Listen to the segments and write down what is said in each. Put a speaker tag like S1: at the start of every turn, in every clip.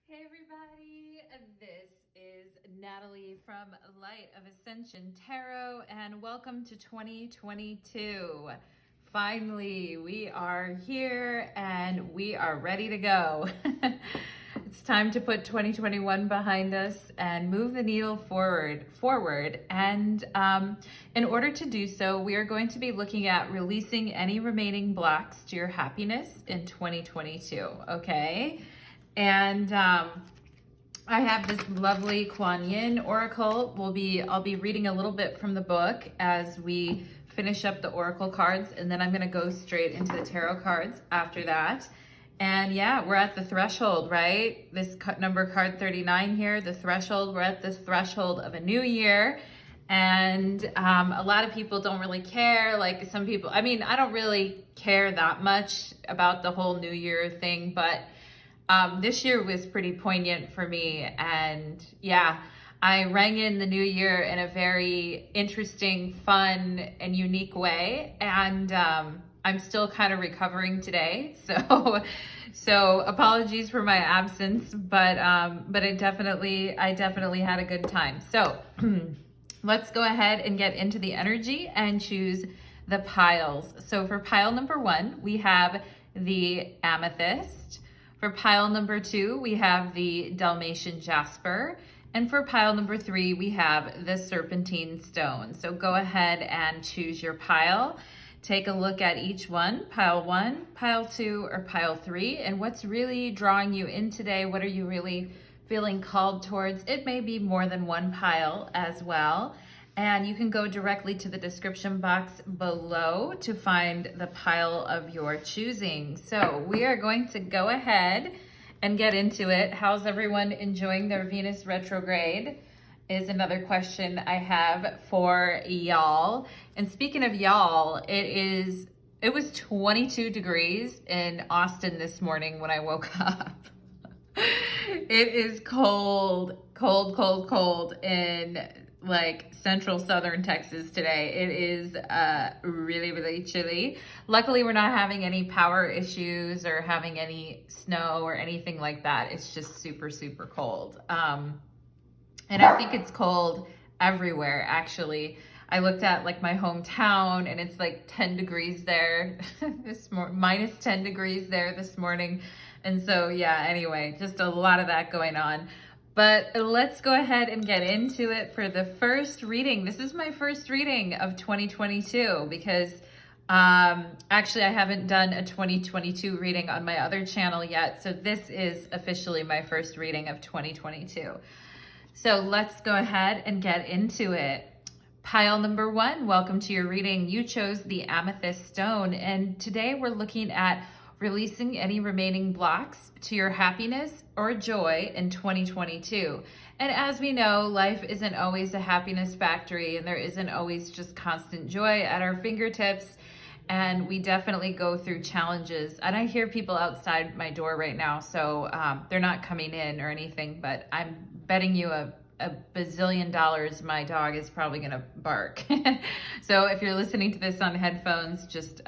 S1: Hey everybody, this is Natalie from Light of Ascension Tarot, and welcome to 2022. Finally, we are here and we are ready to go. It's time to put 2021 behind us and move the needle forward. And in order to do so, we are going to be looking at releasing any remaining blocks to your happiness in 2022, okay? And I have this lovely Kuan Yin oracle. I'll be reading a little bit from the book as we finish up the oracle cards, and then I'm going to go straight into the tarot cards after that. And yeah, we're at the threshold, right? This number card 39 here, the threshold. We're at the threshold of a new year. And a lot of people don't really care. Like some people, I mean, I don't really care that much about the whole New Year thing, but this year was pretty poignant for me. And yeah, I rang in the new year in a very interesting, fun, and unique way. And I'm still kind of recovering today. So apologies for my absence, but I definitely had a good time. So let's go ahead and get into the energy and choose the piles. So for pile number 1, we have the Amethyst. For pile number 2, we have the Dalmatian Jasper. And for pile number 3, we have the Serpentine stone. So go ahead and choose your pile. Take a look at each one, pile 1, pile 2, or pile 3, and what's really drawing you in today. What are you really feeling called towards? It may be more than one pile as well. And you can go directly to the description box below to find the pile of your choosing. So we are going to go ahead and get into it. How's everyone enjoying their Venus retrograde? Is another question I have for y'all. And speaking of y'all, it was 22 degrees in Austin this morning when I woke up. It is cold in like central southern Texas today. It is really chilly. Luckily, we're not having any power issues or having any snow or anything like that. It's just super cold. And I think it's cold everywhere, actually. I looked at like my hometown and it's like 10 degrees there minus 10 degrees there this morning. And so yeah, anyway, just a lot of that going on. But let's go ahead and get into it for the first reading. This is my first reading of 2022 because actually I haven't done a 2022 reading on my other channel yet. So this is officially my first reading of 2022. So let's go ahead and get into it. Pile number 1, welcome to your reading. You chose the Amethyst stone, and today we're looking at releasing any remaining blocks to your happiness or joy in 2022. And as we know, life isn't always a happiness factory, and there isn't always just constant joy at our fingertips. And we definitely go through challenges. And I hear people outside my door right now, so they're not coming in or anything, but I'm betting you a bazillion dollars my dog is probably gonna bark. So if you're listening to this on headphones, just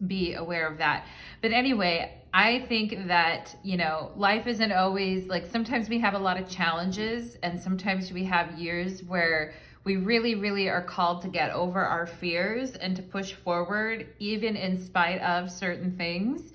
S1: be aware of that. But anyway, I think that, you know, life isn't always like, sometimes we have a lot of challenges, and sometimes we have years where we really are called to get over our fears and to push forward, even in spite of certain things.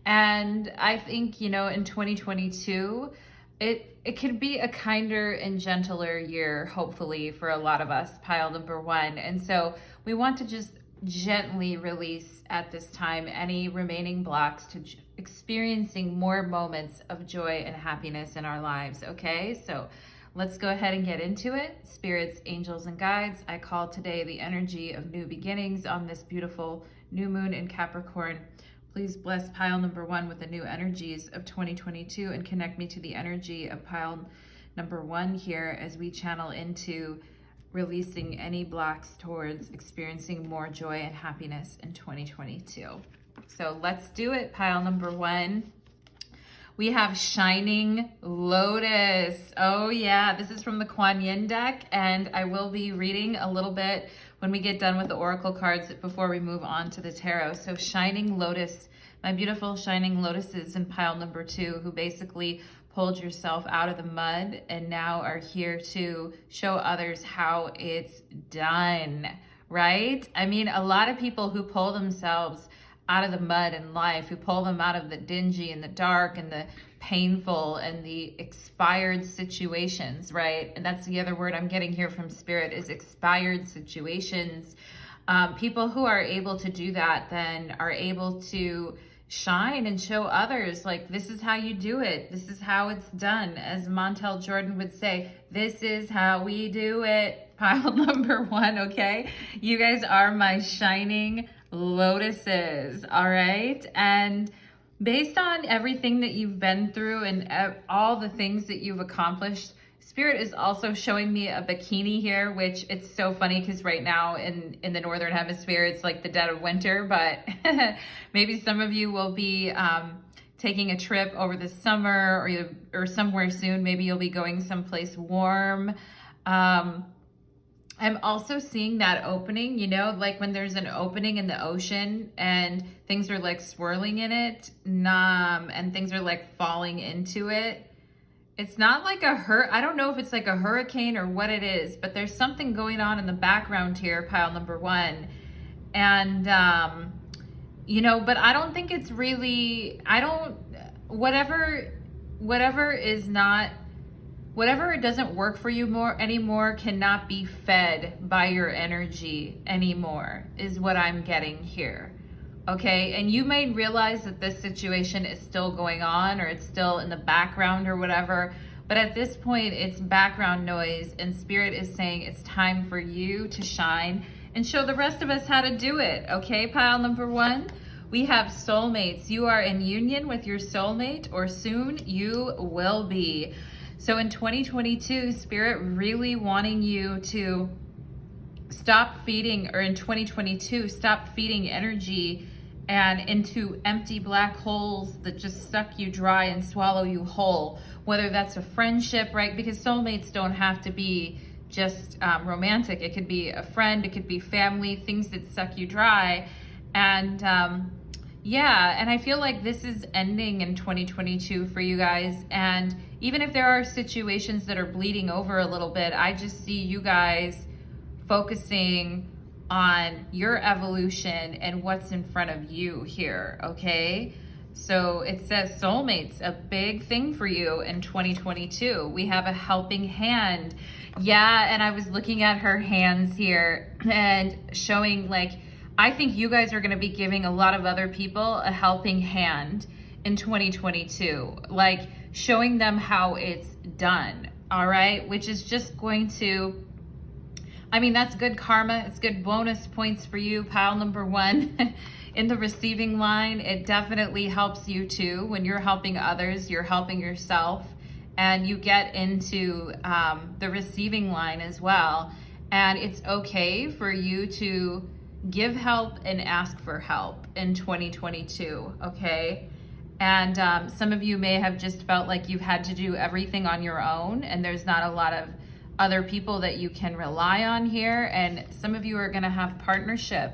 S1: And I think, you know, in 2022, it could be a kinder and gentler year, hopefully, for a lot of us, pile number 1. And so we want to just gently release at this time any remaining blocks to experiencing more moments of joy and happiness in our lives, okay? So let's go ahead and get into it. Spirits, angels, and guides, I call today the energy of new beginnings on this beautiful new moon in Capricorn. Please bless pile number 1 with the new energies of 2022 and connect me to the energy of pile number 1 here as we channel into releasing any blocks towards experiencing more joy and happiness in 2022. So let's do it, pile number 1. We have Shining Lotus. Oh yeah, this is from the Kuan Yin deck, and I will be reading a little bit when we get done with the oracle cards before we move on to the tarot. So Shining Lotus My beautiful shining lotuses in pile number 2, who basically pulled yourself out of the mud and now are here to show others how it's done, right? I mean, a lot of people who pull themselves out of the mud in life, who pull them out of the dingy and the dark and the painful and the expired situations, right? And that's the other word I'm getting here from Spirit, is expired situations. People who are able to do that then are able to shine and show others, like, this is how you do it. This is how it's done. As Montel Jordan would say, this is how we do it. Pile number 1, okay? You guys are my shining lotuses, all right? And based on everything that you've been through and all the things that you've accomplished, Spirit is also showing me a bikini here, which it's so funny because right now in the Northern Hemisphere, it's like the dead of winter, but maybe some of you will be taking a trip over the summer or somewhere soon. Maybe you'll be going someplace warm. I'm also seeing that opening, you know, like when there's an opening in the ocean and things are like swirling in it, and things are like falling into it. It's not like I don't know if it's like a hurricane or what it is, but there's something going on in the background here, pile number 1. And, you know, but I don't think it's really, whatever it doesn't work for you anymore cannot be fed by your energy anymore, is what I'm getting here. Okay, and you may realize that this situation is still going on, or it's still in the background or whatever, but at this point it's background noise, and Spirit is saying it's time for you to shine and show the rest of us how to do it. Okay, pile number 1, we have soulmates. You are in union with your soulmate, or soon you will be. So in 2022, Spirit really wanting you to stop feeding, or in 2022, stop feeding energy and into empty black holes that just suck you dry and swallow you whole, whether that's a friendship, right? Because soulmates don't have to be just romantic. It could be a friend, it could be family, things that suck you dry. And yeah, and I feel like this is ending in 2022 for you guys. And even if there are situations that are bleeding over a little bit, I just see you guys focusing on your evolution and what's in front of you here, okay? So it says soulmates, a big thing for you in 2022. We have a helping hand. Yeah, and I was looking at her hands here and showing, like, I think you guys are going to be giving a lot of other people a helping hand in 2022, like showing them how it's done, all right? Which is just going to, I mean, that's good karma. It's good bonus points for you, pile number 1. In the receiving line, it definitely helps you too. When you're helping others, you're helping yourself, and you get into the receiving line as well. And it's okay for you to give help and ask for help in 2022, okay? And some of you may have just felt like you've had to do everything on your own, and there's not a lot of other people that you can rely on here. And some of you are gonna have partnership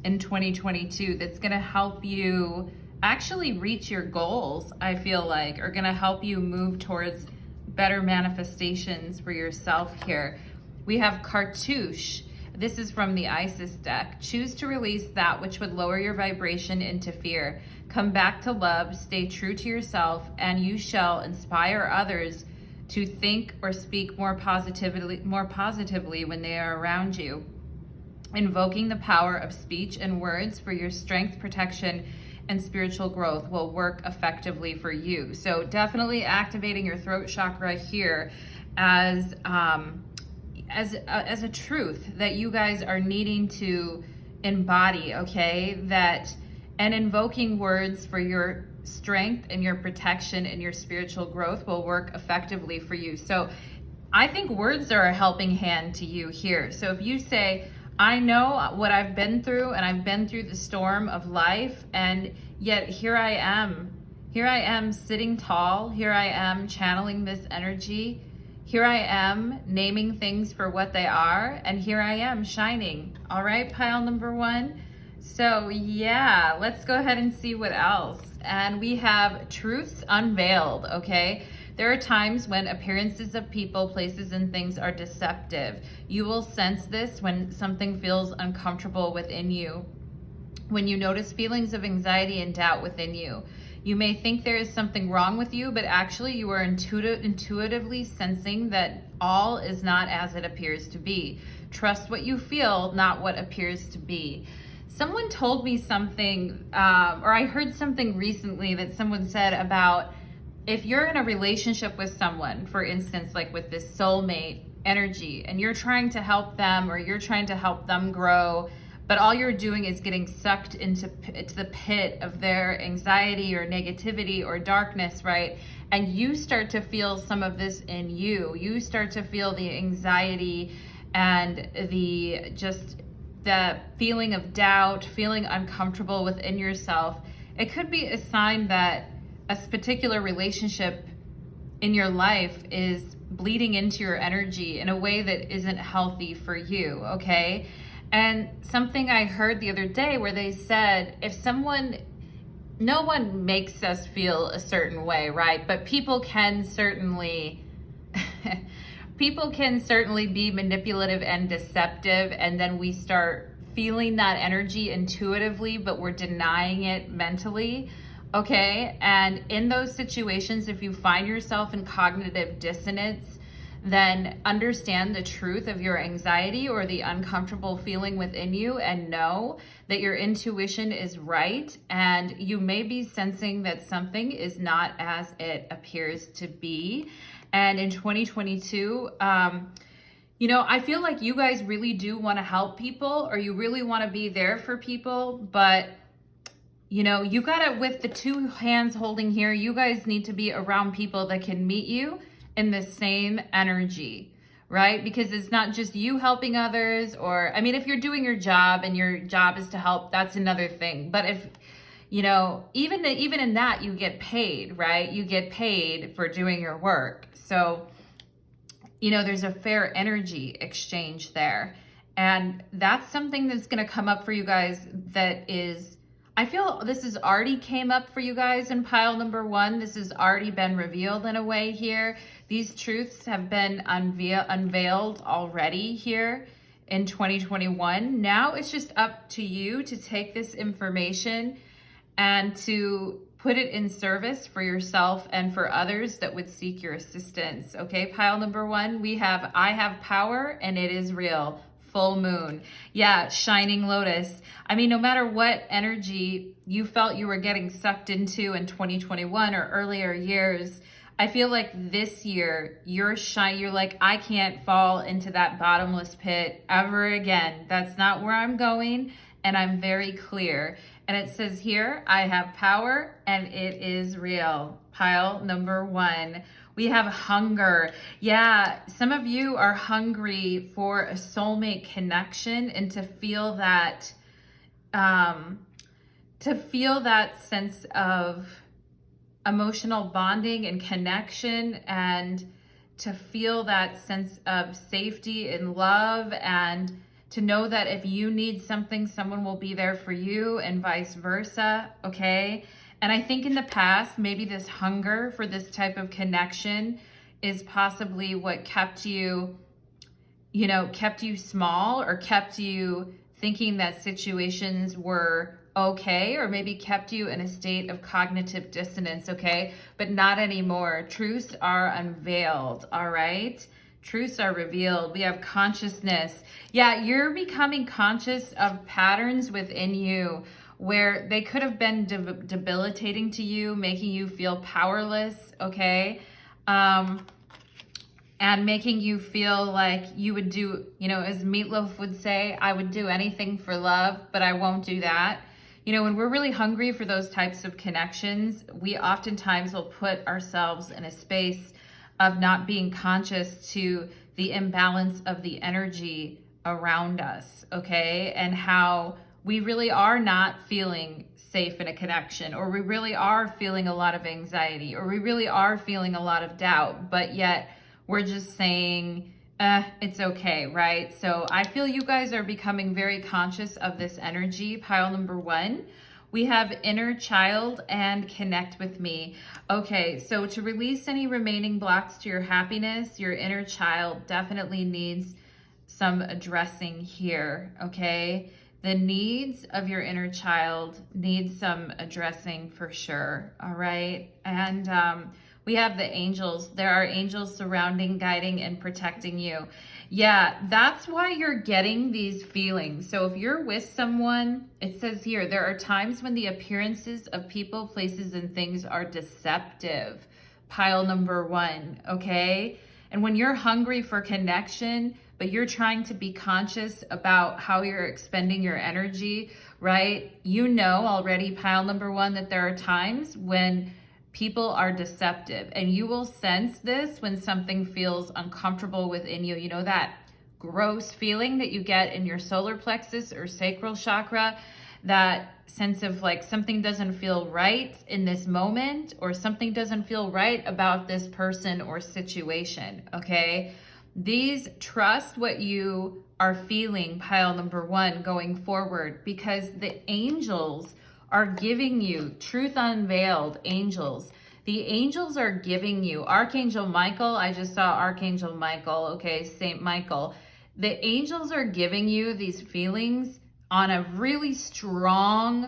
S1: in 2022 that's gonna help you actually reach your goals, I feel like, are gonna help you move towards better manifestations for yourself here. We have Cartouche. This is from the Isis deck. Choose to release that which would lower your vibration into fear. Come back to love, stay true to yourself, and you shall inspire others to think or speak more positively when they are around you. Invoking the power of speech and words for your strength, protection, and spiritual growth will work effectively for you. So definitely activating your throat chakra here as a truth that you guys are needing to embody, okay? And invoking words for your strength and your protection and your spiritual growth will work effectively for you. So I think words are a helping hand to you here. So if you say, I know what I've been through, and I've been through the storm of life, and yet here I am sitting tall, here I am channeling this energy, here I am naming things for what they are, and here I am shining. All right, pile number 1. So yeah, let's go ahead and see what else. And we have truths unveiled, okay? There are times when appearances of people, places, and things are deceptive. You will sense this when something feels uncomfortable within you. When you notice feelings of anxiety and doubt within you. You may think there is something wrong with you, but actually you are intuitively sensing that all is not as it appears to be. Trust what you feel, not what appears to be. Someone told me something, or I heard something recently that someone said about if you're in a relationship with someone, for instance, like with this soulmate energy, and you're trying to help them or you're trying to help them grow, but all you're doing is getting sucked into the pit of their anxiety or negativity or darkness, right? And you start to feel some of this in you. You start to feel the anxiety and the feeling of doubt, feeling uncomfortable within yourself. It could be a sign that a particular relationship in your life is bleeding into your energy in a way that isn't healthy for you, okay? And something I heard the other day where they said, no one makes us feel a certain way, right? But people can certainly be manipulative and deceptive, and then we start feeling that energy intuitively, but we're denying it mentally, okay? And in those situations, if you find yourself in cognitive dissonance, then understand the truth of your anxiety or the uncomfortable feeling within you and know that your intuition is right, and you may be sensing that something is not as it appears to be. And in 2022, I feel like you guys really do want to help people, or you really want to be there for people, but you gotta, with the two hands holding here, you guys need to be around people that can meet you in the same energy, right? Because it's not just you helping others, or, if you're doing your job and your job is to help, that's another thing. But if, even in that, you get paid, right? You get paid for doing your work. So, there's a fair energy exchange there. And that's something that's going to come up for you guys that is, I feel this has already came up for you guys in pile number 1. This has already been revealed in a way here. These truths have been unveiled already here in 2021. Now it's just up to you to take this information and to put it in service for yourself and for others that would seek your assistance. Okay, pile number 1, we have I have power and it is real. Full moon. Yeah, shining lotus. No matter what energy you felt you were getting sucked into in 2021 or earlier years, I feel like this year you're like, I can't fall into that bottomless pit ever again. That's not where I'm going, and I'm very clear. And it says here, I have power and it is real. Pile number 1. We have hunger. Yeah, some of you are hungry for a soulmate connection and to feel that sense of emotional bonding and connection, and to feel that sense of safety and love, and to know that if you need something, someone will be there for you, and vice versa, okay? And I think in the past, maybe this hunger for this type of connection is possibly what kept you small, or kept you thinking that situations were okay, or maybe kept you in a state of cognitive dissonance, okay? But not anymore. Truths are unveiled, all right? Truths are revealed. We have consciousness. Yeah, you're becoming conscious of patterns within you where they could have been debilitating to you, making you feel powerless, okay? And making you feel like you would do, as Meatloaf would say, I would do anything for love, but I won't do that. When we're really hungry for those types of connections, we oftentimes will put ourselves in a space of not being conscious to the imbalance of the energy around us, okay? And how we really are not feeling safe in a connection, or we really are feeling a lot of anxiety, or we really are feeling a lot of doubt, but yet we're just saying It's okay, right? So I feel you guys are becoming very conscious of this energy. Pile number 1. We have inner child and connect with me. Okay, so to release any remaining blocks to your happiness, your inner child definitely needs some addressing here, okay? The needs of your inner child need some addressing for sure, all right? And we have the angels. There are angels surrounding, guiding, and protecting you. Yeah, that's why you're getting these feelings. So if you're with someone, it says here, there are times when the appearances of people, places, and things are deceptive. Pile number 1, okay? And when you're hungry for connection, but you're trying to be conscious about how you're expending your energy, right? You know already, pile number 1, that there are times when people are deceptive, and you will sense this when something feels uncomfortable within you. You know that gross feeling that you get in your solar plexus or sacral chakra, that sense of like something doesn't feel right in this moment, or something doesn't feel right about this person or situation, okay? These, trust what you are feeling, pile number 1, going forward, because the angels are giving you truth unveiled. Angels, the angels are giving you Archangel Michael. I just saw Archangel Michael, okay, Saint Michael. The angels are giving you these feelings on a really strong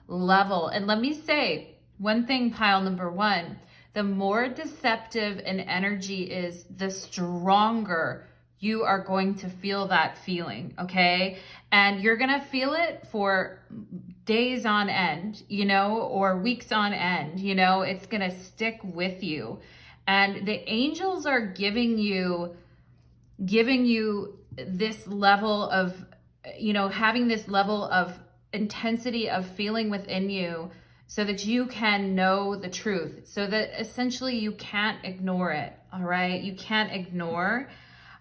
S1: level. And let me say one thing, pile number 1, the more deceptive an energy is, the stronger you are going to feel that feeling, okay? And you're gonna feel it for days on end, you know, or weeks on end, you know, it's gonna stick with you. And the angels are giving you this level of, you know, having this level of intensity of feeling within you, so that you can know the truth, so that essentially you can't ignore it, all right? You can't ignore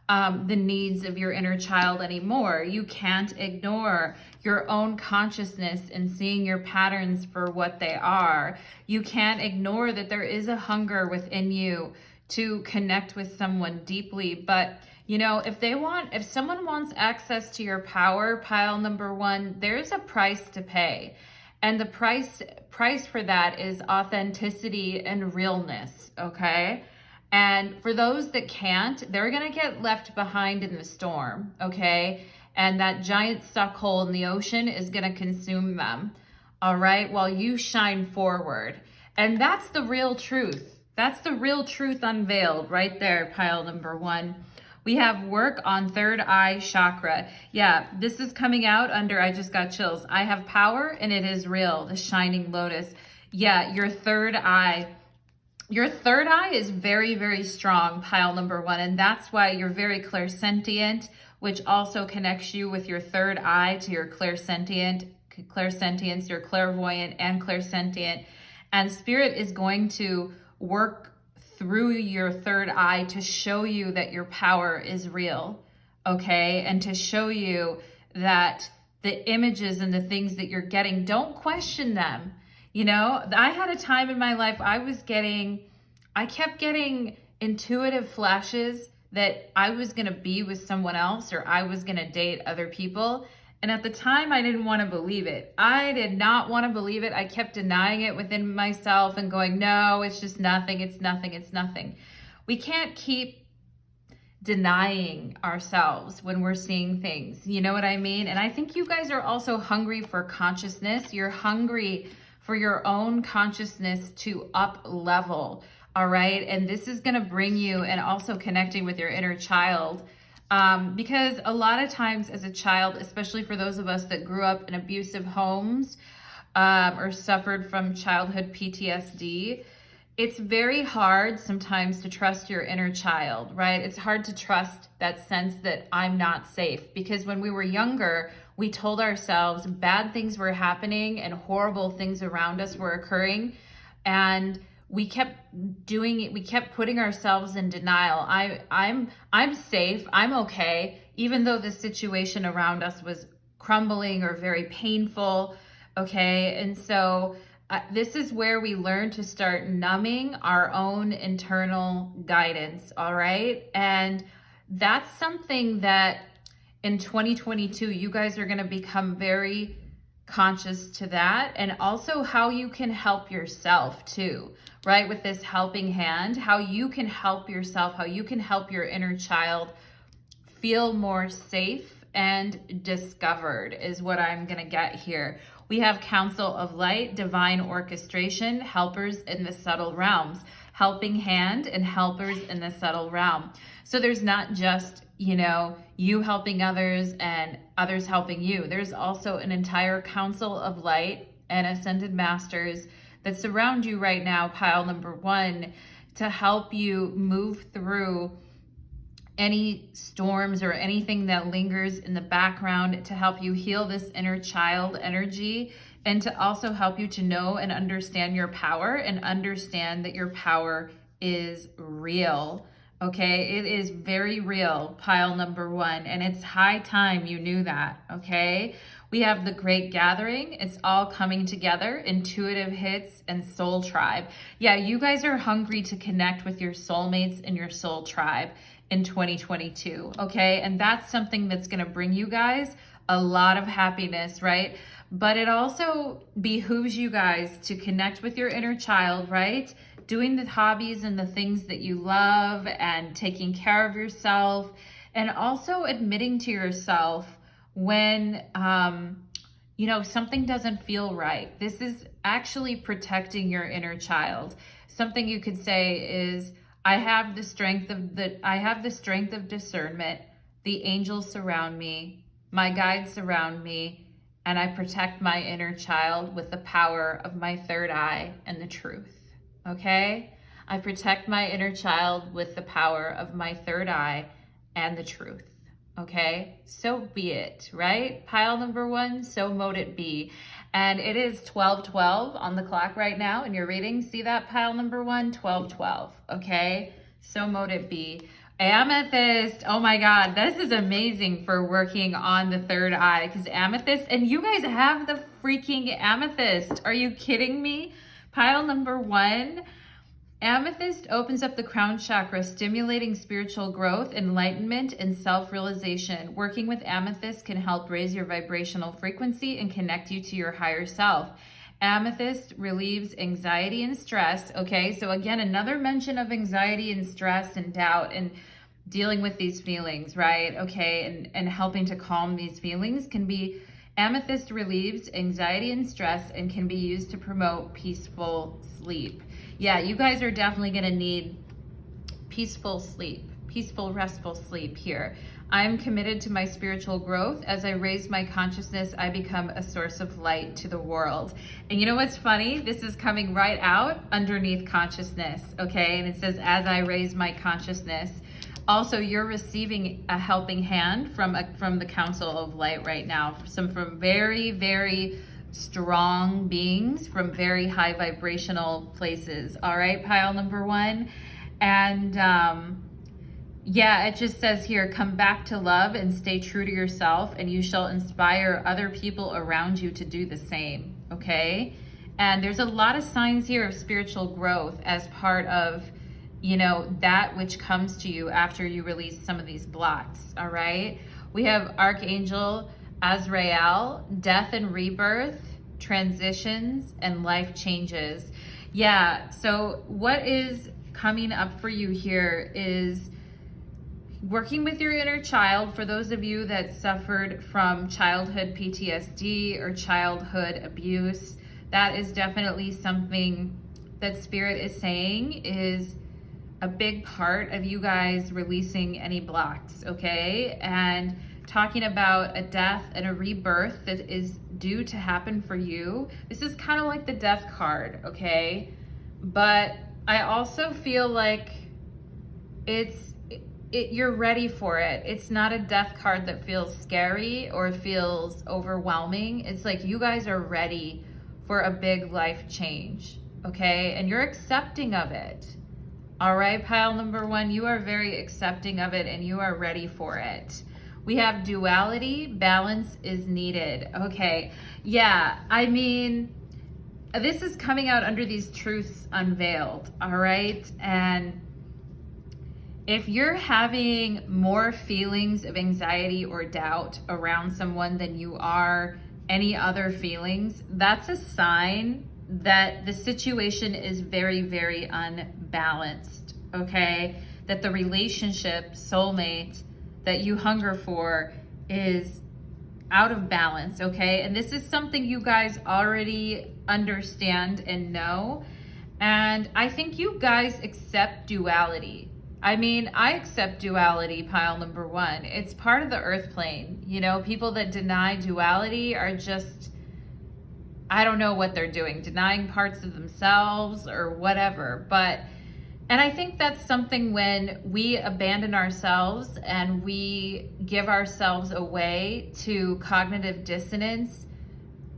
S1: the needs of your inner child anymore. You can't ignore your own consciousness and seeing your patterns for what they are. You can't ignore that there is a hunger within you to connect with someone deeply. But you know, if someone wants access to your power, pile number 1, there's a price to pay. And the price for that is authenticity and realness, okay? And for those that can't, they're gonna get left behind in the storm, okay? And that giant suck hole in the ocean is gonna consume them, all right? While you shine forward. And that's the real truth. That's the real truth unveiled right there, pile number 1. We have work on third eye chakra. Yeah, this is coming out under, I just got chills. I have power and it is real, the shining lotus. Yeah, your third eye. Your third eye is very, very strong, pile number 1. And that's why you're very clairsentient, which also connects you with your third eye to your clairsentience, your clairvoyant and clairsentient. And spirit is going to work through your third eye to show you that your power is real, okay? And to show you that the images and the things that you're getting, don't question them. You know, I had a time in my life I kept getting intuitive flashes that I was gonna be with someone else, or I was gonna date other people. And at the time, I didn't want to believe it. I did not want to believe it. I kept denying it within myself and going, no, it's just nothing. It's nothing. It's nothing. We can't keep denying ourselves when we're seeing things. You know what I mean? And I think you guys are also hungry for consciousness. You're hungry for your own consciousness to up level. All right. And this is going to bring you, and also connecting with your inner child. Because a lot of times as a child, especially for those of us that grew up in abusive homes, or suffered from childhood PTSD, it's very hard sometimes to trust your inner child, right? It's hard to trust that sense that I'm not safe, because when we were younger, we told ourselves bad things were happening and horrible things around us were occurring. And we kept doing it. We kept putting ourselves in denial. I'm safe. I'm okay. Even though the situation around us was crumbling or very painful. Okay. And so This is where we learn to start numbing our own internal guidance, all right? And that's something that in 2022, you guys are going to become very conscious to that, and also how you can help yourself too, right? With this helping hand, how you can help yourself, how you can help your inner child feel more safe and discovered is what I'm going to get here. We have Council of Light, Divine Orchestration, Helpers in the Subtle Realms, Helping Hand and Helpers in the Subtle Realm. So there's not just, you know, you helping others and others helping you. There's also an entire Council of Light and Ascended Masters that surround you right now, pile number 1, to help you move through any storms or anything that lingers in the background, to help you heal this inner child energy, and to also help you to know and understand your power and understand that your power is real. Okay, it is very real, pile number 1, and it's high time you knew that. Okay, we have the Great Gathering. It's all coming together, intuitive hits and soul tribe. Yeah, you guys are hungry to connect with your soulmates and your soul tribe in 2022, okay? And that's something that's going to bring you guys a lot of happiness, right? But it also behooves you guys to connect with your inner child, right? Doing the hobbies and the things that you love and taking care of yourself, and also admitting to yourself when, you know, something doesn't feel right. This is actually protecting your inner child. Something you could say is, I have the strength of discernment. The angels surround me. My guides surround me, and I protect my inner child with the power of my third eye and the truth. Okay? I protect my inner child with the power of my third eye and the truth. Okay? So be it, right? Pile number 1, so mote it be. And it is 12:12 on the clock right now in your reading. See that, pile number 1? 12:12. Okay? So mote it be. Amethyst. Oh my God, this is amazing for working on the third eye, because amethyst, and you guys have the freaking amethyst. Are you kidding me? Pile number 1. Amethyst opens up the crown chakra, stimulating spiritual growth, enlightenment, and self-realization. Working with amethyst can help raise your vibrational frequency and connect you to your higher self. Amethyst relieves anxiety and stress. Okay, so again, another mention of anxiety and stress and doubt and dealing with these feelings, right? Okay, and helping to calm these feelings can be, amethyst relieves anxiety and stress and can be used to promote peaceful sleep. Yeah, you guys are definitely going to need peaceful sleep, peaceful, restful sleep here. I'm committed to my spiritual growth. As I raise my consciousness, I become a source of light to the world. And you know what's funny? This is coming right out underneath consciousness, okay? And it says, as I raise my consciousness. Also, you're receiving a helping hand from the Council of Light right now. From very, very strong beings from very high vibrational places. All right, pile number 1. And yeah, it just says here, come back to love and stay true to yourself, and you shall inspire other people around you to do the same. Okay, and there's a lot of signs here of spiritual growth as part of, you know, that which comes to you after you release some of these blocks. All right, we have Archangel Azrael, death and rebirth, transitions, and life changes. Yeah, so what is coming up for you here is working with your inner child. For those of you that suffered from childhood PTSD or childhood abuse, that is definitely something that Spirit is saying is a big part of you guys releasing any blocks, okay? And talking about a death and a rebirth that is due to happen for you. This is kind of like the death card, okay? But I also feel like you're ready for it. It's not a death card that feels scary or feels overwhelming. It's like you guys are ready for a big life change, okay? And you're accepting of it. All right, pile number 1, you are very accepting of it and you are ready for it. We have duality, balance is needed. Okay, yeah, I mean, this is coming out under these truths unveiled, all right? And if you're having more feelings of anxiety or doubt around someone than you are any other feelings, that's a sign that the situation is very, very unbalanced, okay? That the relationship, soulmate that you hunger for is out of balance, okay? And this is something you guys already understand and know. And I think you guys accept duality. I mean, I accept duality, pile number one. It's part of the earth plane. You know, people that deny duality are just, I don't know what they're doing, denying parts of themselves or whatever. And I think that's something when we abandon ourselves and we give ourselves away to cognitive dissonance,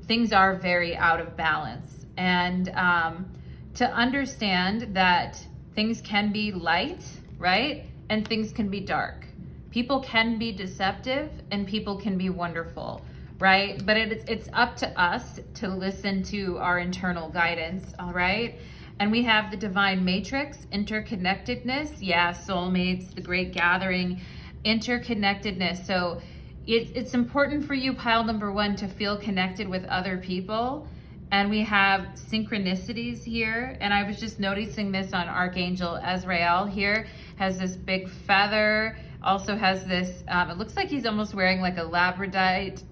S1: things are very out of balance. And to understand that things can be light, right? And things can be dark. People can be deceptive and people can be wonderful, right? But it's up to us to listen to our internal guidance, all right? And we have the divine matrix, interconnectedness, yeah, soulmates, the great gathering, interconnectedness. So it's important for you, pile number one, to feel connected with other people. And we have synchronicities here. And I was just noticing this on Archangel Azrael here, has this big feather, also has this, it looks like he's almost wearing like a labradorite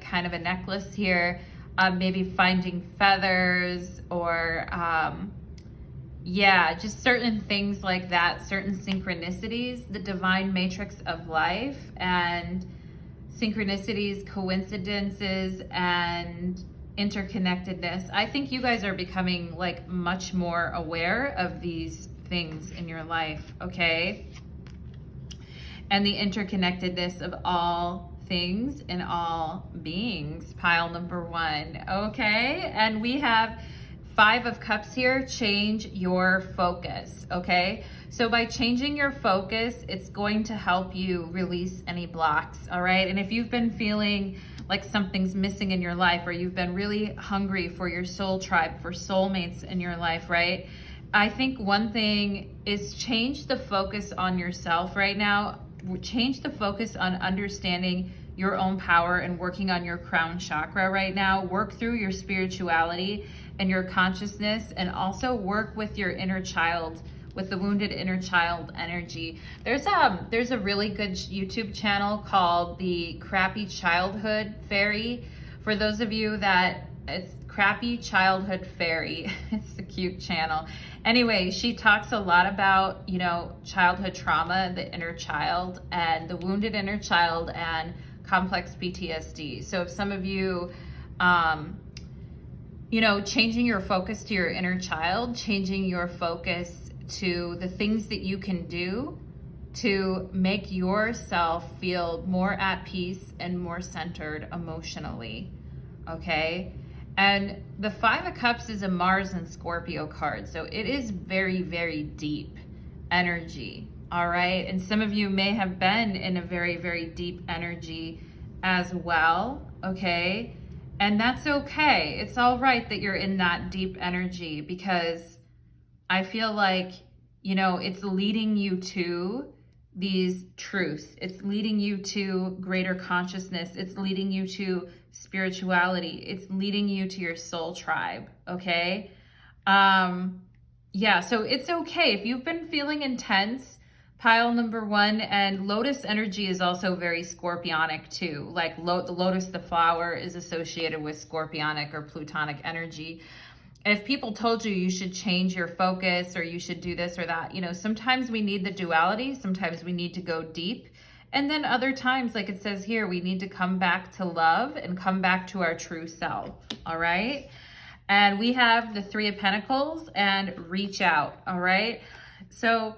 S1: kind of a necklace here. Maybe finding feathers or, yeah, just certain things like that, certain synchronicities, the divine matrix of life, and synchronicities, coincidences, and interconnectedness. I think you guys are becoming like much more aware of these things in your life, okay? And the interconnectedness of all things and all beings, pile number one, okay? And we have 5 of Cups here, change your focus, okay? So by changing your focus, it's going to help you release any blocks, all right? And if you've been feeling like something's missing in your life, or you've been really hungry for your soul tribe, for soulmates in your life, right? I think one thing is change the focus on yourself right now. Change the focus on understanding your own power and working on your crown chakra right now. Work through your spirituality and your consciousness, and also work with your inner child, with the wounded inner child energy. There's a really good YouTube channel called the Crappy Childhood Fairy. For those of you that, it's Crappy Childhood Fairy. It's a cute channel. Anyway, she talks a lot about, you know, childhood trauma, the inner child, and the wounded inner child, and complex PTSD. So if some of you, you know, changing your focus to your inner child, changing your focus to the things that you can do to make yourself feel more at peace and more centered emotionally, okay? And the 5 of Cups is a Mars and Scorpio card, so it is very, very deep energy, all right? And some of you may have been in a very, very deep energy as well, okay? And that's okay. It's all right that you're in that deep energy, because I feel like, you know, it's leading you to these truths. It's leading you to greater consciousness. It's leading you to spirituality. It's leading you to your soul tribe, okay? Yeah, so it's okay. If you've been feeling intense, pile number one, and Lotus energy is also very scorpionic too. Like the lotus, the flower, is associated with scorpionic or plutonic energy. And if people told you you should change your focus or you should do this or that, you know, sometimes we need the duality, sometimes we need to go deep. And then other times, like it says here, we need to come back to love and come back to our true self, all right? And we have the 3 of Pentacles and reach out, all right? So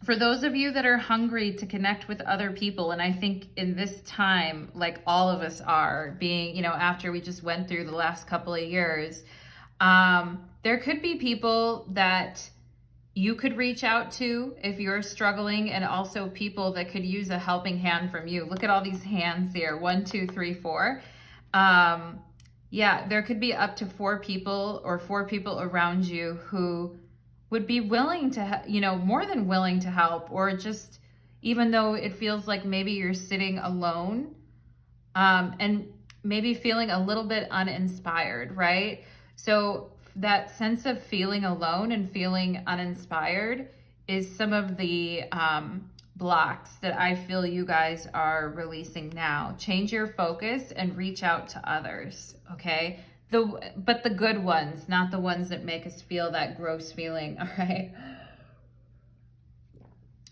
S1: for those of you that are hungry to connect with other people, and I think in this time, like all of us are being, you know, after we just went through the last couple of years, there could be people that you could reach out to if you're struggling, and also people that could use a helping hand from you. Look at all these hands here, 1, 2, 3, 4. Yeah, there could be up to 4 people or 4 people around you who would be willing to, more than willing to help, or just, even though it feels like maybe you're sitting alone, and maybe feeling a little bit uninspired, right? So that sense of feeling alone and feeling uninspired is some of the blocks that I feel you guys are releasing now. Change your focus and reach out to others, okay? But the good ones, not the ones that make us feel that gross feeling, all right?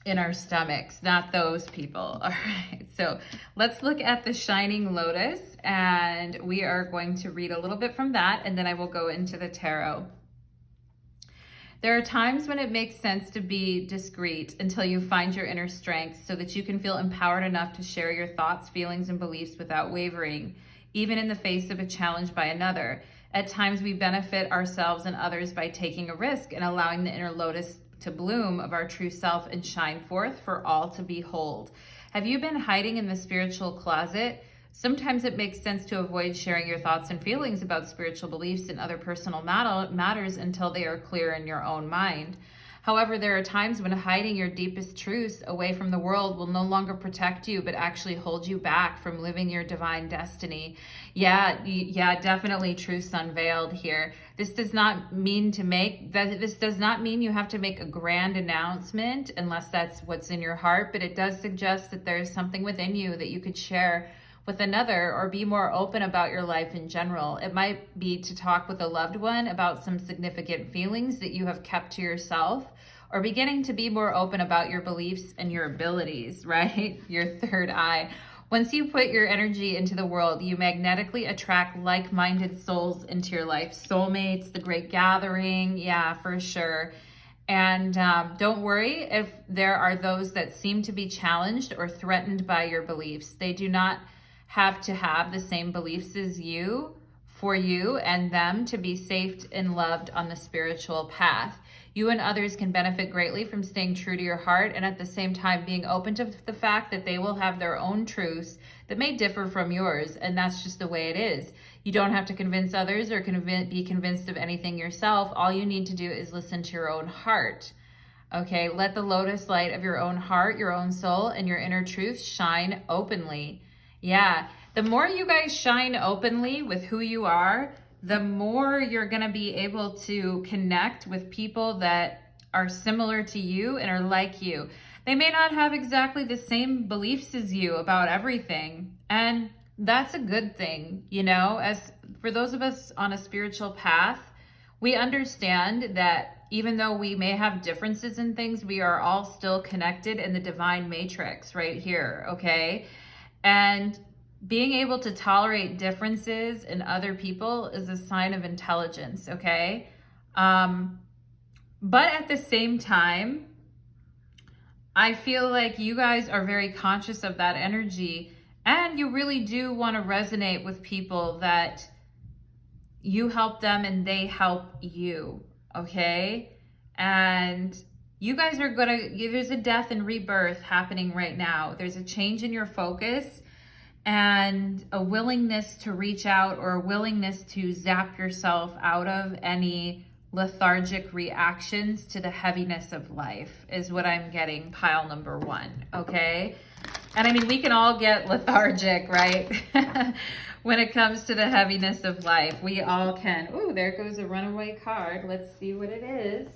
S1: In our stomachs, not those people. All right, so let's look at the Shining Lotus, and we are going to read a little bit from that, and then I will go into the tarot. There are times when it makes sense to be discreet until you find your inner strength so that you can feel empowered enough to share your thoughts, feelings, and beliefs without wavering, even in the face of a challenge by another. At times we benefit ourselves and others by taking a risk and allowing the inner lotus to bloom of our true self and shine forth for all to behold. Have you been hiding in the spiritual closet? Sometimes it makes sense to avoid sharing your thoughts and feelings about spiritual beliefs and other personal matters until they are clear in your own mind. However, there are times when hiding your deepest truths away from the world will no longer protect you, but actually hold you back from living your divine destiny. Yeah, definitely truths unveiled here. This does not mean you have to make a grand announcement unless that's what's in your heart, but it does suggest that there's something within you that you could share with another, or be more open about your life in general. It might be to talk with a loved one about some significant feelings that you have kept to yourself, or beginning to be more open about your beliefs and your abilities, right? Your third eye. Once you put your energy into the world, you magnetically attract like-minded souls into your life. Soulmates, the great gathering, yeah, for sure. And don't worry if there are those that seem to be challenged or threatened by your beliefs. They do not have to have the same beliefs as you for you and them to be safe and loved on the spiritual path. You and others can benefit greatly from staying true to your heart and at the same time being open to the fact that they will have their own truths that may differ from yours, and that's just the way it is. You don't have to convince others or be convinced of anything yourself. All you need to do is listen to your own heart. Okay, let the lotus light of your own heart, your own soul, and your inner truth shine openly. Yeah, the more you guys shine openly with who you are, the more you're going to be able to connect with people that are similar to you and are like you. They may not have exactly the same beliefs as you about everything, and that's a good thing, as for those of us on a spiritual path, we understand that even though we may have differences in things, we are all still connected in the divine matrix right here, okay? And being able to tolerate differences in other people is a sign of intelligence, okay? But at the same time, I feel like you guys are very conscious of that energy, and you really do want to resonate with people that you help them and they help you, okay? And you guys are there's a death and rebirth happening right now. There's a change in your focus and a willingness to reach out, or a willingness to zap yourself out of any lethargic reactions to the heaviness of life is what I'm getting, pile number 1, okay? And I mean, we can all get lethargic, right? When it comes to the heaviness of life, we all can. Ooh, there goes a runaway card. Let's see what it is.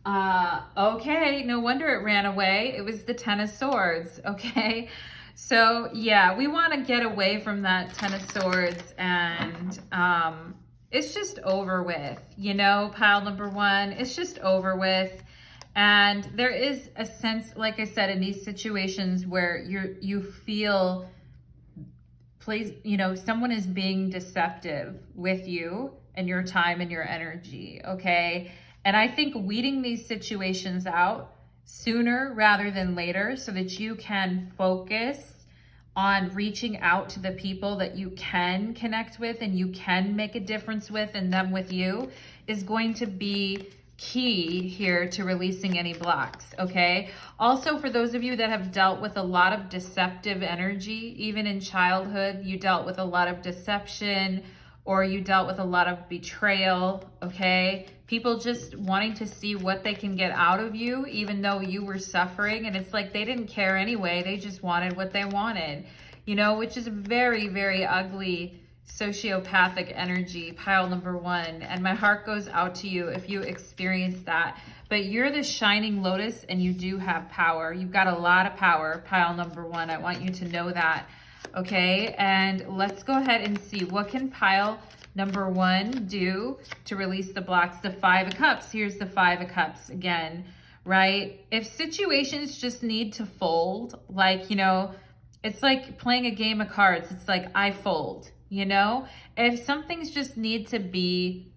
S1: Okay, no wonder it ran away. It was the Ten of Swords, okay? So yeah, we want to get away from that Ten of Swords, and it's just over with, pile number 1, it's just over with. And there is a sense, like I said, in these situations where you feel, someone is being deceptive with you and your time and your energy, okay? And I think weeding these situations out sooner rather than later so that you can focus on reaching out to the people that you can connect with and you can make a difference with, and them with you, is going to be key here to releasing any blocks, okay? Also, for those of you that have dealt with a lot of deceptive energy, even in childhood, you dealt with a lot of deception or you dealt with a lot of betrayal, okay? People just wanting to see what they can get out of you, even though you were suffering. And it's like they didn't care anyway. They just wanted what they wanted, you know, which is very, very ugly sociopathic energy, pile number one. And my heart goes out to you if you experience that. But you're the shining lotus and you do have power. You've got a lot of power, pile number one. I want you to know that. Okay, and let's go ahead and see what can pile number one do to release the blocks. The Five of Cups. Here's the Five of Cups again, right? If situations just need to fold, like, you know, it's like playing a game of cards. It's like, I fold, you know? If some things just need to be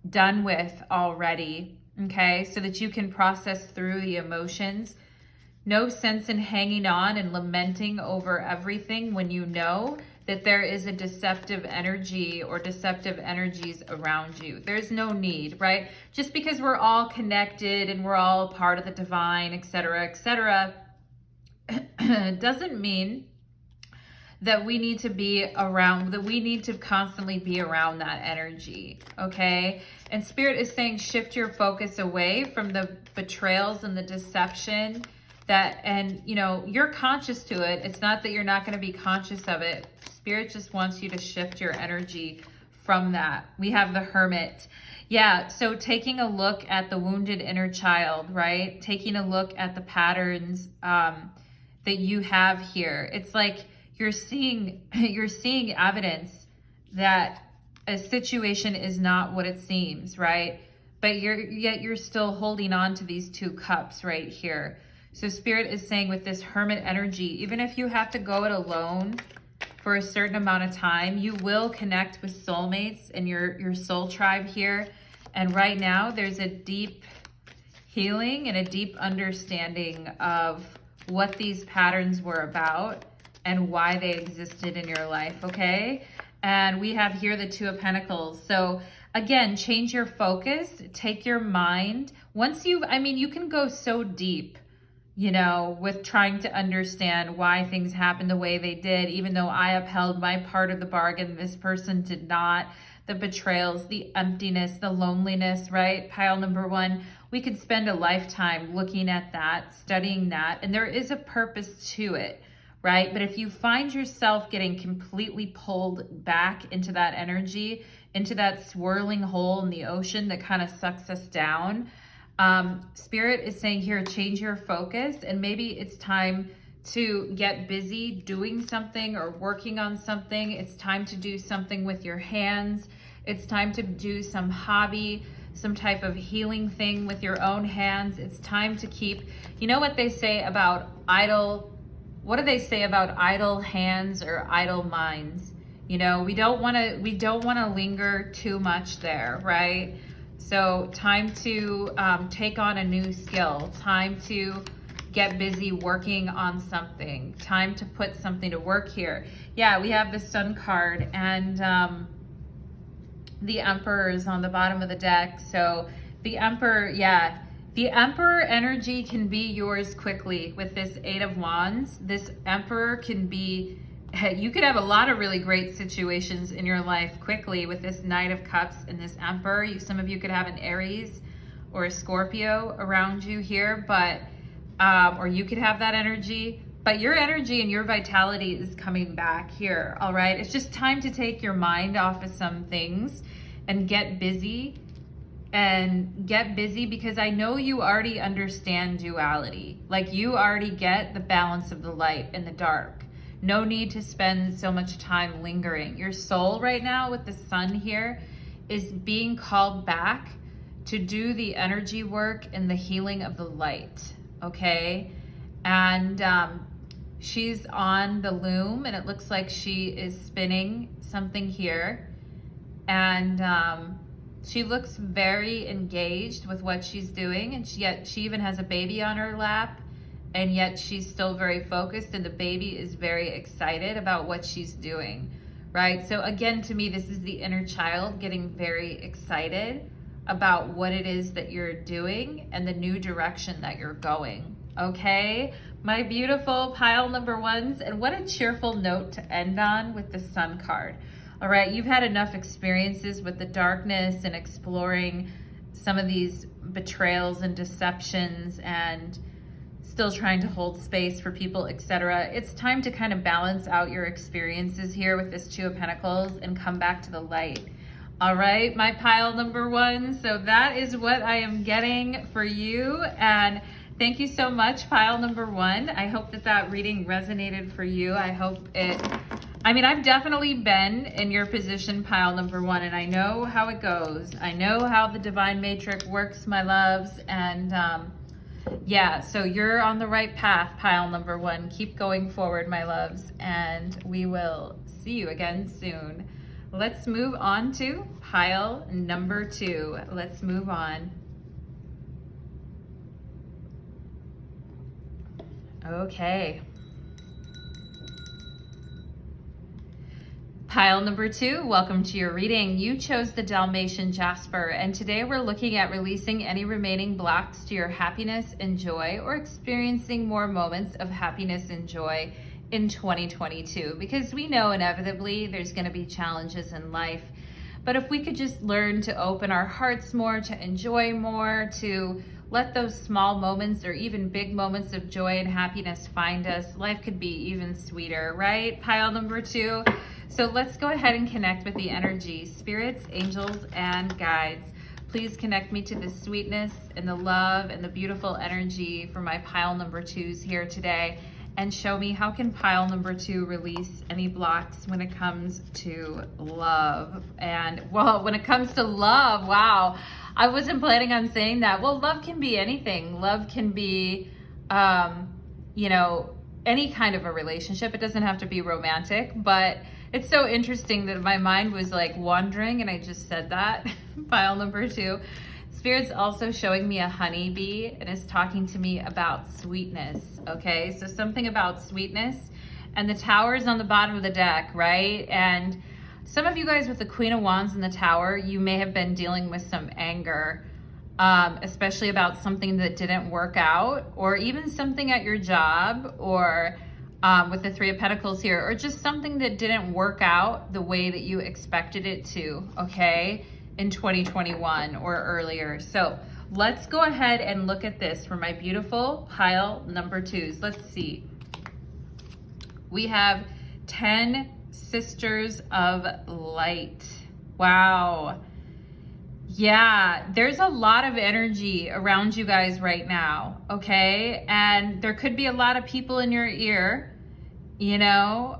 S1: done with already, okay, so that you can process through the emotions. No sense in hanging on and lamenting over everything when you know that there is a deceptive energy or deceptive energies around you. There's no need, right? Just because we're all connected and we're all a part of the divine, etc., doesn't mean that we need to be around, that we need to constantly be around that energy, okay? And Spirit is saying shift your focus away from the betrayals and the deception that, and you know, you're conscious to it. It's not that you're not going to be conscious of it. Spirit just wants you to shift your energy from that. We have the Hermit. Yeah, so taking a look at the wounded inner child, right? Taking a look at the patterns that you have here. It's like you're seeing evidence that a situation is not what it seems, right? But yet you're still holding on to these two cups right here. So Spirit is saying with this Hermit energy, even if you have to go it alone for a certain amount of time, you will connect with soulmates and your soul tribe here. And right now there's a deep healing and a deep understanding of what these patterns were about and why they existed in your life, okay? And we have here the Two of Pentacles. So again, change your focus, take your mind. Once you can go so deep, you know, with trying to understand why things happened the way they did, even though I upheld my part of the bargain, this person did not. The betrayals, the emptiness, the loneliness, right? Pile number one, we could spend a lifetime looking at that, studying that, and there is a purpose to it, right? But if you find yourself getting completely pulled back into that energy, into that swirling hole in the ocean that kind of sucks us down, Spirit is saying here, change your focus, and maybe it's time to get busy doing something or working on something. It's time to do something with your hands. It's time to do some hobby, some type of healing thing with your own hands. It's time to keep, you know what they say about what do they say about idle hands or idle minds? You know, we don't want to linger too much there, right? So time to take on a new skill, time to get busy working on something, time to put something to work here. Yeah, we have the Sun card and the Emperor is on the bottom of the deck. So the Emperor, yeah, the Emperor energy can be yours quickly with this Eight of Wands. This Emperor can be, you could have a lot of really great situations in your life quickly with this Knight of Cups and this Emperor. Some of you could have an Aries or a Scorpio around you here, but or you could have that energy, but your energy and your vitality is coming back here, all right? It's just time to take your mind off of some things and get busy. Because I know you already understand duality. Like you already get the balance of the light and the dark. No need to spend so much time lingering. Your soul right now with the Sun here is being called back to do the energy work and the healing of the light, okay? And she's on the loom and it looks like she is spinning something here. And she looks very engaged with what she's doing, and yet she even has a baby on her lap. And yet she's still very focused and the baby is very excited about what she's doing, right? So again, to me, this is the inner child getting very excited about what it is that you're doing and the new direction that you're going, okay? My beautiful pile number ones, and what a cheerful note to end on with the Sun card. All right, you've had enough experiences with the darkness and exploring some of these betrayals and deceptions and still trying to hold space for people, etc. It's time to kind of balance out your experiences here with this Two of Pentacles and come back to the light. All right, my pile number one. So that is what I am getting for you. And thank you so much, pile number one. I hope that that reading resonated for you. I hope it, I mean, I've definitely been in your position, pile number one, and I know how it goes. I know how the divine matrix works, my loves. And yeah, so you're on the right path, pile number one. Keep going forward, my loves, and we will see you again soon. Let's move on to pile number two. Let's move on. Okay. Pile number two, welcome to your reading. You chose the Dalmatian Jasper, and today we're looking at releasing any remaining blocks to your happiness and joy, or experiencing more moments of happiness and joy in 2022, because we know inevitably there's going to be challenges in life. But if we could just learn to open our hearts more, to enjoy more, to let those small moments or even big moments of joy and happiness find us, life could be even sweeter, right? Pile number two. So let's go ahead and connect with the energy, spirits, angels, and guides. Please connect me to the sweetness and the love and the beautiful energy for my pile number twos here today. And show me, how can pile number two release any blocks when it comes to love? And well, when it comes to love, wow, I wasn't planning on saying that. Well, love can be anything. Love can be, you know, any kind of a relationship. It doesn't have to be romantic, but it's so interesting that my mind was like wandering and I just said that. Pile number two. Spirit's also showing me a honeybee and is talking to me about sweetness, okay? So something about sweetness, and the tower is on the bottom of the deck, right? And some of you guys with the Queen of Wands in the tower, you may have been dealing with some anger, especially about something that didn't work out, or even something at your job, or with the Three of Pentacles here, or just something that didn't work out the way that you expected it to, okay? In 2021 or earlier. So let's go ahead and look at this for my beautiful pile number twos. Let's see. We have 10 Sisters of Light. Wow. Yeah, there's a lot of energy around you guys right now, okay? And there could be a lot of people in your ear, you know?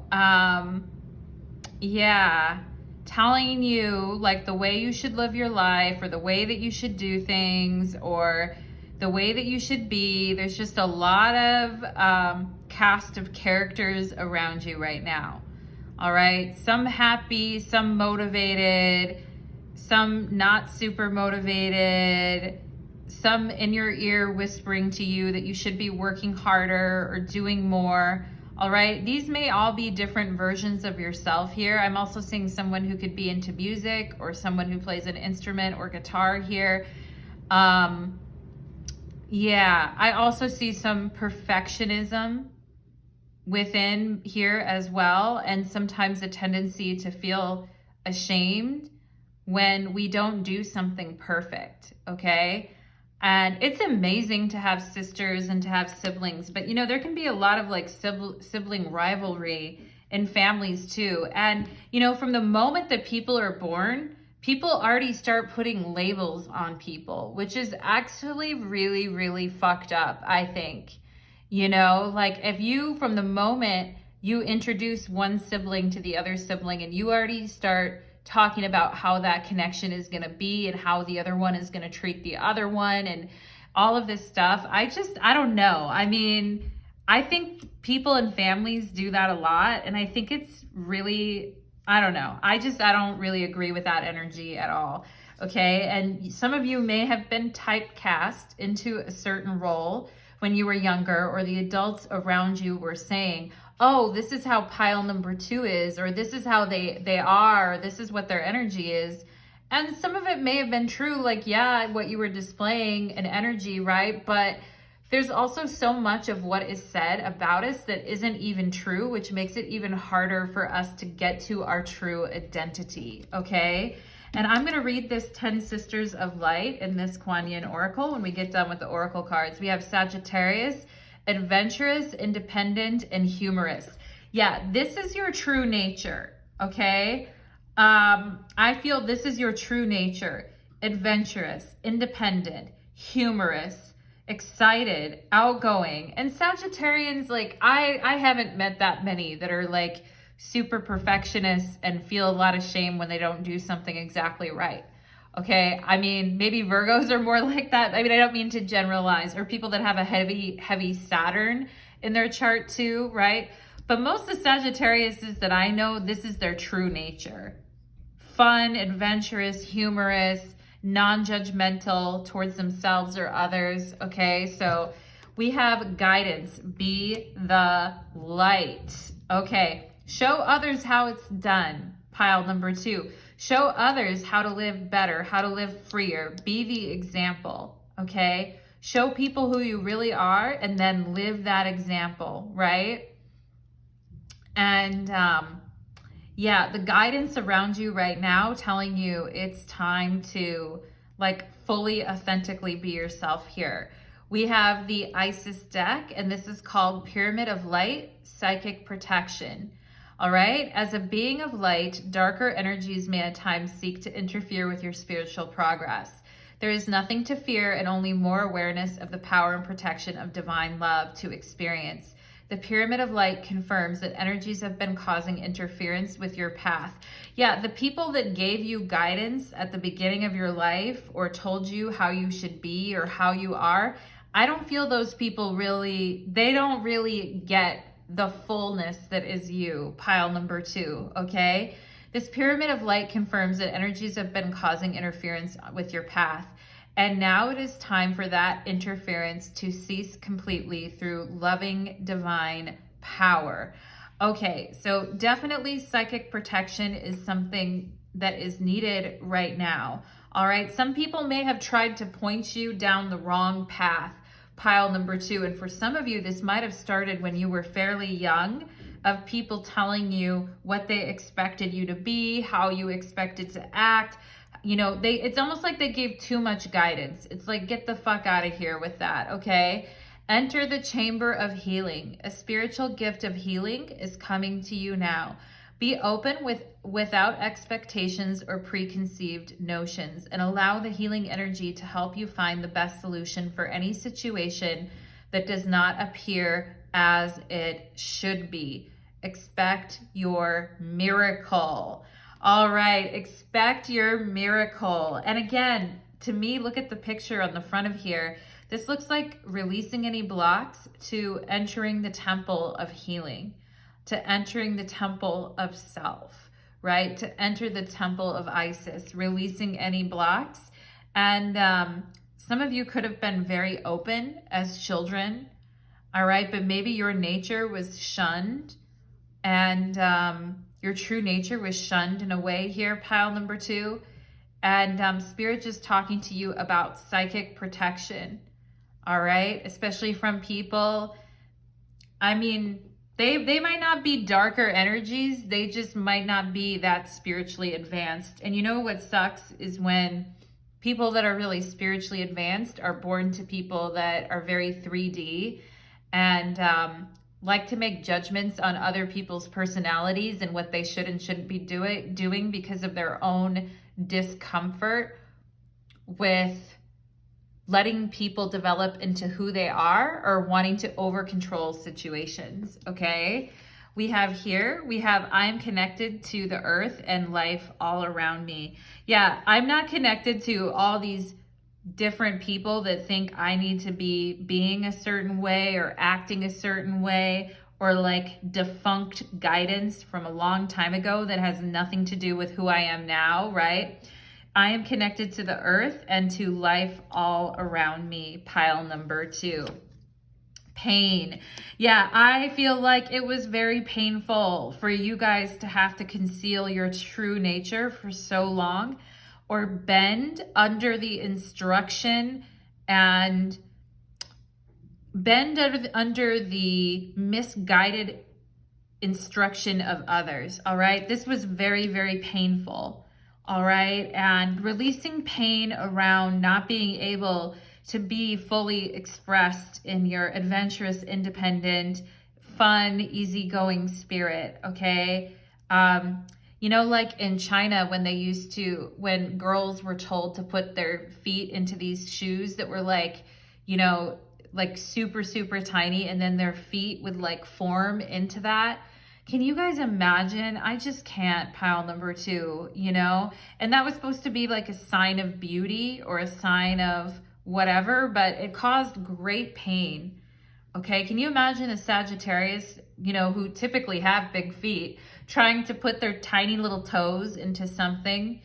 S1: Yeah. Telling you like the way you should live your life, or the way that you should do things, or the way that you should be. There's just a lot of cast of characters around you right now. All right, some happy, some motivated, some not super motivated, some in your ear whispering to you that you should be working harder or doing more. All right, these may all be different versions of yourself here. I'm also seeing someone who could be into music, or someone who plays an instrument or guitar here. Yeah, I also see some perfectionism within here as well, and sometimes a tendency to feel ashamed when we don't do something perfect, okay? And it's amazing to have sisters and to have siblings, but you know, there can be a lot of like sibling rivalry in families too. And you know, from the moment that people are born, people already start putting labels on people, which is actually really, really fucked up, I think. You know, like if you, from the moment you introduce one sibling to the other sibling, and you already start talking about how that connection is going to be and how the other one is going to treat the other one and all of this stuff. I don't know. I mean, I think people and families do that a lot. And I think it's really, I don't know. I don't really agree with that energy at all. Okay. And some of you may have been typecast into a certain role when you were younger, or the adults around you were saying, oh, this is how pile number two is, or this is how they are, or this is what their energy is. And some of it may have been true, like, yeah, what you were displaying an energy, right? But There's also so much of what is said about us that isn't even true, which makes it even harder for us to get to our true identity, okay? And I'm going to read this 10 Sisters of Light in this Kuan Yin Oracle when we get done with the Oracle cards. We have Sagittarius, adventurous, independent, and humorous. Yeah, this is your true nature, okay? I feel this is your true nature. Adventurous, independent, humorous, excited, outgoing. And Sagittarians, like, I haven't met that many that are like super perfectionists and feel a lot of shame when they don't do something exactly right. Okay, I mean, maybe Virgos are more like that. I mean, I don't mean to generalize, or people that have a heavy Saturn in their chart too, right? But most of the Sagittariuses that I know, this is their true nature. Fun, adventurous, humorous, non-judgmental towards themselves or others, okay? So we have guidance, be the light. Okay, show others how it's done, pile number 2. Show others how to live better, how to live freer, be the example, okay? Show people who you really are and then live that example, right? And yeah, the guidance around you right now telling you it's time to like fully authentically be yourself here. We have the Isis deck, and this is called Pyramid of Light, Psychic Protection. All right, as a being of light, darker energies may at times seek to interfere with your spiritual progress. There is nothing to fear and only more awareness of the power and protection of divine love to experience. The Pyramid of Light confirms that energies have been causing interference with your path. Yeah, the people that gave you guidance at the beginning of your life or told you how you should be or how you are, I don't feel those people they don't really get the fullness that is you, pile number 2, okay? This Pyramid of Light confirms that energies have been causing interference with your path. And now it is time for that interference to cease completely through loving divine power. Okay, so definitely psychic protection is something that is needed right now. All right, some people may have tried to point you down the wrong path, pile number 2. And for some of you, this might have started when you were fairly young, of people telling you what they expected you to be, how you expected to act. You know, it's almost like they gave too much guidance. It's like, get the fuck out of here with that, okay? Enter the chamber of healing. A spiritual gift of healing is coming to you now. Be open without expectations or preconceived notions, and allow the healing energy to help you find the best solution for any situation that does not appear as it should be. Expect your miracle. All right, expect your miracle. And again, to me, look at the picture on the front of here. This looks like releasing any blocks to entering the temple of healing, to entering the temple of self, right? To enter the temple of Isis, releasing any blocks. And some of you could have been very open as children, all right? But maybe your nature was shunned, and your true nature was shunned in a way here, pile number 2. And Spirit just talking to you about psychic protection, all right? Especially from people, I mean, they might not be darker energies, they just might not be that spiritually advanced. And you know what sucks is when people that are really spiritually advanced are born to people that are very 3D and like to make judgments on other people's personalities and what they should and shouldn't be doing because of their own discomfort with letting people develop into who they are or wanting to over control situations, okay? We have I'm connected to the earth and life all around me. Yeah, I'm not connected to all these different people that think I need to be being a certain way or acting a certain way, or like defunct guidance from a long time ago that has nothing to do with who I am now, right? I am connected to the earth and to life all around me, pile number 2. Pain. Yeah, I feel like it was very painful for you guys to have to conceal your true nature for so long, or bend under the instruction and bend under the misguided instruction of others, all right? This was very, very painful, all right? And releasing pain around not being able to be fully expressed in your adventurous, independent, fun, easygoing spirit, okay? You know, like in China, when girls were told to put their feet into these shoes that were like, you know, like super, super tiny, and then their feet would like form into that. Can you guys imagine? I just can't, pile number 2, you know? And that was supposed to be like a sign of beauty or a sign of whatever, but it caused great pain. Okay, can you imagine a Sagittarius, you know, who typically have big feet, trying to put their tiny little toes into something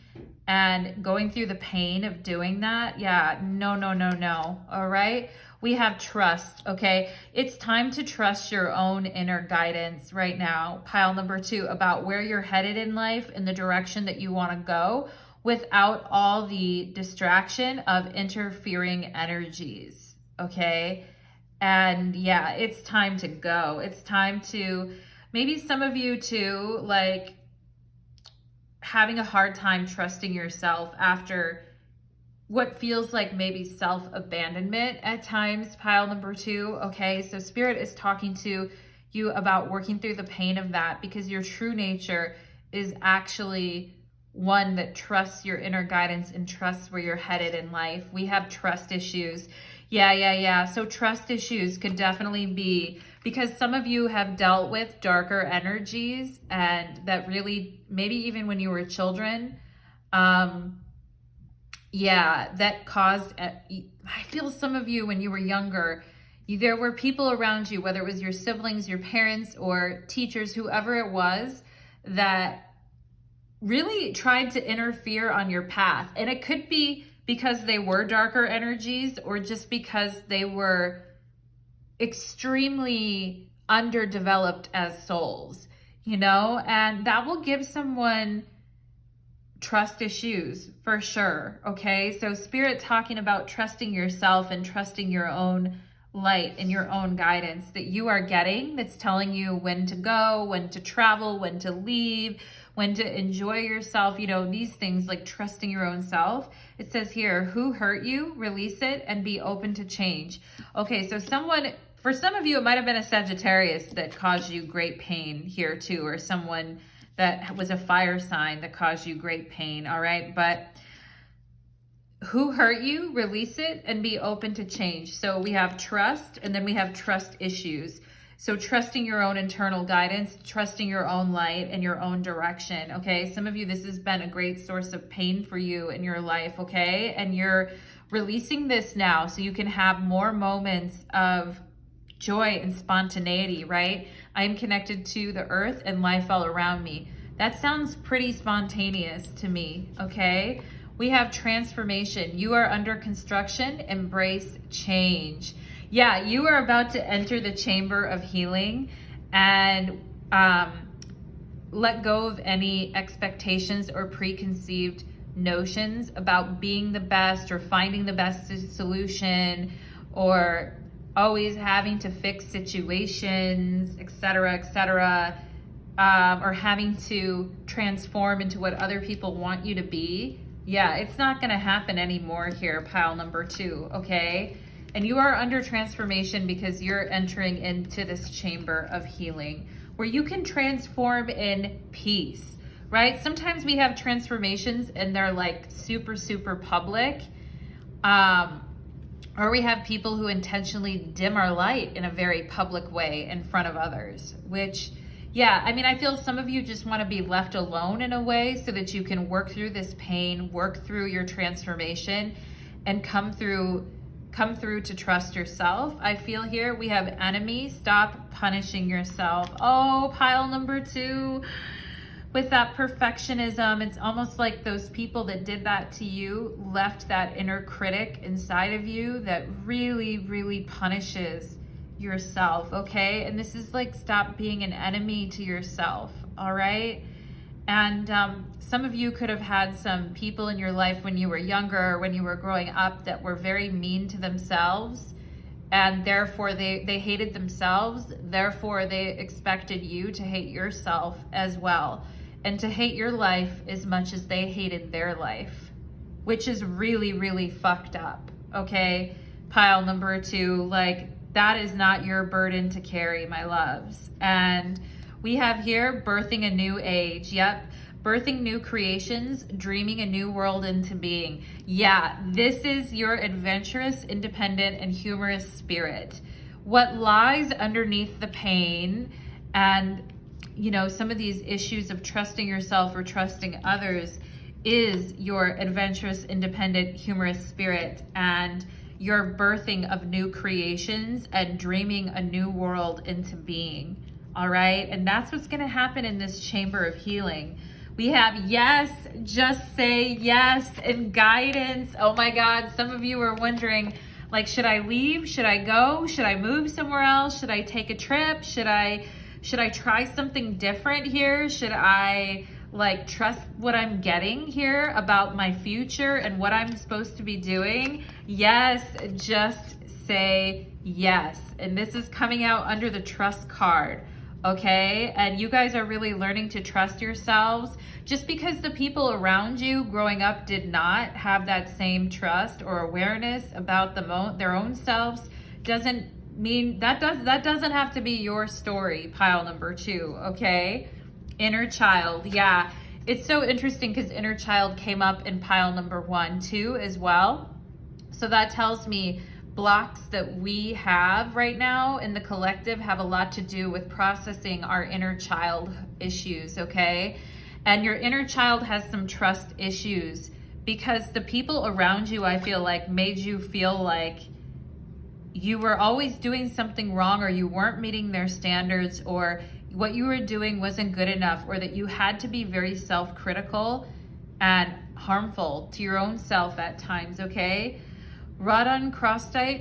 S1: and going through the pain of doing that? Yeah, no, no, no, no. All right, we have trust. Okay, it's time to trust your own inner guidance right now, pile number 2, about where you're headed in life and the direction that you want to go without all the distraction of interfering energies. Okay. And yeah, it's time to go. It's time to, maybe some of you too, like having a hard time trusting yourself after what feels like maybe self-abandonment at times, pile number 2. Okay, so Spirit is talking to you about working through the pain of that, because your true nature is actually one that trusts your inner guidance and trusts where you're headed in life. We have trust issues. Yeah. So trust issues could definitely be because some of you have dealt with darker energies, and that really, maybe even when you were children, that caused, I feel some of you when you were younger, there were people around you, whether it was your siblings, your parents, or teachers, whoever it was, that really tried to interfere on your path. And it could be because they were darker energies, or just because they were extremely underdeveloped as souls, you know, and that will give someone trust issues for sure. Okay, so Spirit talking about trusting yourself and trusting your own light and your own guidance that you are getting, that's telling you when to go, when to travel, when to leave, when to enjoy yourself, you know, these things like trusting your own self. It says here, who hurt you, release it and be open to change. Okay, so for some of you, it might have been a Sagittarius that caused you great pain here too, or someone that was a fire sign that caused you great pain, all right? But who hurt you, release it and be open to change. So we have trust, and then we have trust issues. So trusting your own internal guidance, trusting your own light and your own direction, okay? Some of you, this has been a great source of pain for you in your life, okay? And you're releasing this now so you can have more moments of joy and spontaneity, right? I am connected to the earth and life all around me. That sounds pretty spontaneous to me, okay? We have transformation. You are under construction. Embrace change. Yeah, you are about to enter the chamber of healing and let go of any expectations or preconceived notions about being the best or finding the best solution, or always having to fix situations, etc., or having to transform into what other people want you to be. Yeah, it's not going to happen anymore here, pile number 2, okay? And you are under transformation because you're entering into this chamber of healing where you can transform in peace, right? Sometimes we have transformations and they're like super, super public. Or we have people who intentionally dim our light in a very public way in front of others, which, yeah, I mean, I feel some of you just want to be left alone in a way so that you can work through this pain, work through your transformation, and come through to trust yourself. I feel here we have enemy. Stop punishing yourself. Oh, pile number 2. With that perfectionism, it's almost like those people that did that to you left that inner critic inside of you that really, really punishes yourself, okay? And this is like, stop being an enemy to yourself, all right? And some of you could have had some people in your life when you were younger, or when you were growing up, that were very mean to themselves and therefore they hated themselves. Therefore, they expected you to hate yourself as well, and to hate your life as much as they hated their life, which is really, really fucked up, okay? Pile number 2, like, that is not your burden to carry, my loves. And we have here birthing a new age. Yep. Birthing new creations, dreaming a new world into being. Yeah, this is your adventurous, independent, and humorous spirit. What lies underneath the pain and, you know, some of these issues of trusting yourself or trusting others is your adventurous, independent, humorous spirit and your birthing of new creations and dreaming a new world into being. All right? And that's what's going to happen in this chamber of healing. We have yes, just say yes, and guidance. Oh my God, some of you are wondering, like, should I leave? Should I go? Should I move somewhere else? Should I take a trip? Should I try something different here? Should I like trust what I'm getting here about my future and what I'm supposed to be doing? Yes, just say yes. And this is coming out under the trust card. Okay, and you guys are really learning to trust yourselves. Just because the people around you growing up did not have that same trust or awareness about their own selves doesn't mean that doesn't have to be your story. Pile number 2, okay? Inner child, yeah. It's so interesting because inner child came up in pile number 1 too as well. So that tells me blocks that we have right now in the collective have a lot to do with processing our inner child issues, okay? And your inner child has some trust issues because the people around you, I feel like, made you feel like you were always doing something wrong, or you weren't meeting their standards, or what you were doing wasn't good enough, or that you had to be very self-critical and harmful to your own self at times, okay? Rhodon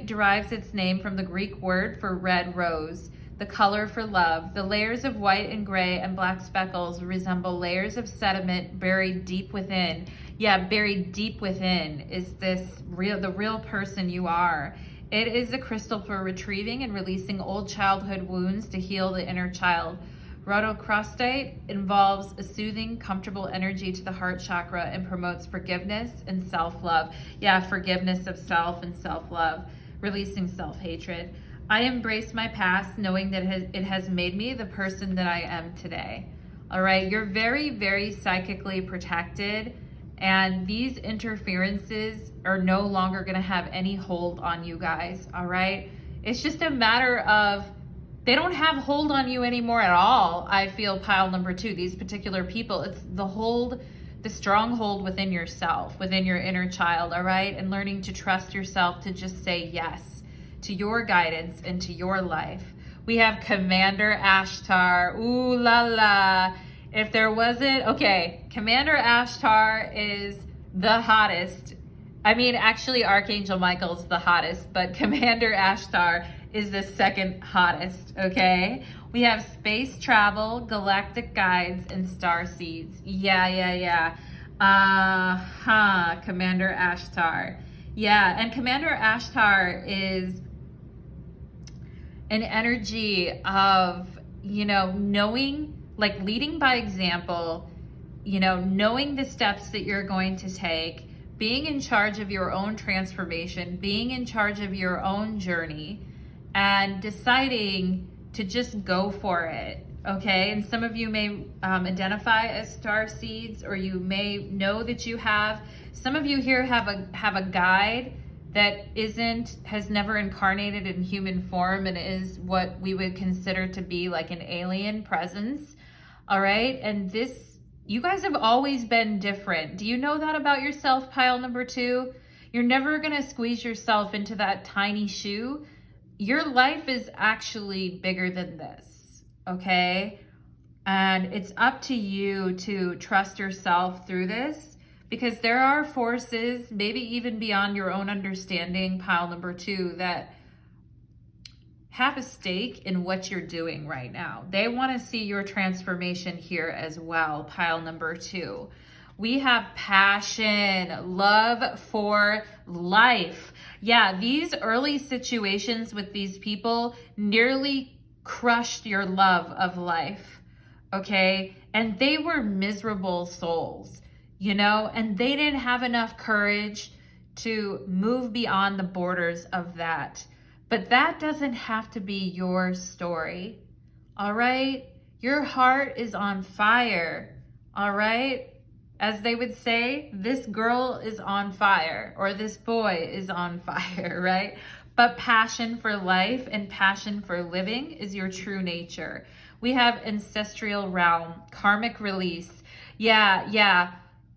S1: derives its name from the Greek word for red rose, the color for love. The layers of white and gray and black speckles resemble layers of sediment buried deep within. Yeah, buried deep within is the real person you are. It is a crystal for retrieving and releasing old childhood wounds to heal the inner child. Rhodocrostite involves a soothing, comfortable energy to the heart chakra and promotes forgiveness and self-love. Yeah, forgiveness of self and self-love, releasing self-hatred. I embrace my past knowing that it has made me the person that I am today. All right, you're very, very psychically protected, and these interferences are no longer going to have any hold on you guys. All right, it's just a matter of they don't have hold on you anymore at all. I feel pile number 2, these particular people, it's the stronghold within yourself, within your inner child, all right? And learning to trust yourself to just say yes to your guidance and to your life. We have Commander Ashtar. Ooh la la. If there wasn't, okay, Commander Ashtar is the hottest. I mean, actually, Archangel Michael's the hottest, but Commander Ashtar is the second hottest, okay? We have space travel, galactic guides, and star seeds. Yeah. Commander Ashtar. Yeah, and Commander Ashtar is an energy of, you know, knowing, like leading by example, you know, knowing the steps that you're going to take, being in charge of your own transformation, being in charge of your own journey, and deciding to just go for it, okay? And some of you may identify as star seeds, or you may know that you have. Some of you here have a guide that has never incarnated in human form and is what we would consider to be like an alien presence, all right? And you guys have always been different. Do you know that about yourself, pile number 2? You're never gonna squeeze yourself into that tiny shoe. Your life is actually bigger than this, okay? And it's up to you to trust yourself through this, because there are forces, maybe even beyond your own understanding, pile number 2, that have a stake in what you're doing right now. They want to see your transformation here as well, pile number 2. We have passion, love for life. Yeah, these early situations with these people nearly crushed your love of life, okay? And they were miserable souls, you know, and they didn't have enough courage to move beyond the borders of that. But that doesn't have to be your story, all right? Your heart is on fire, all right? As they would say, this girl is on fire, or this boy is on fire, right? But passion for life and passion for living is your true nature. We have ancestral realm, karmic release. Yeah.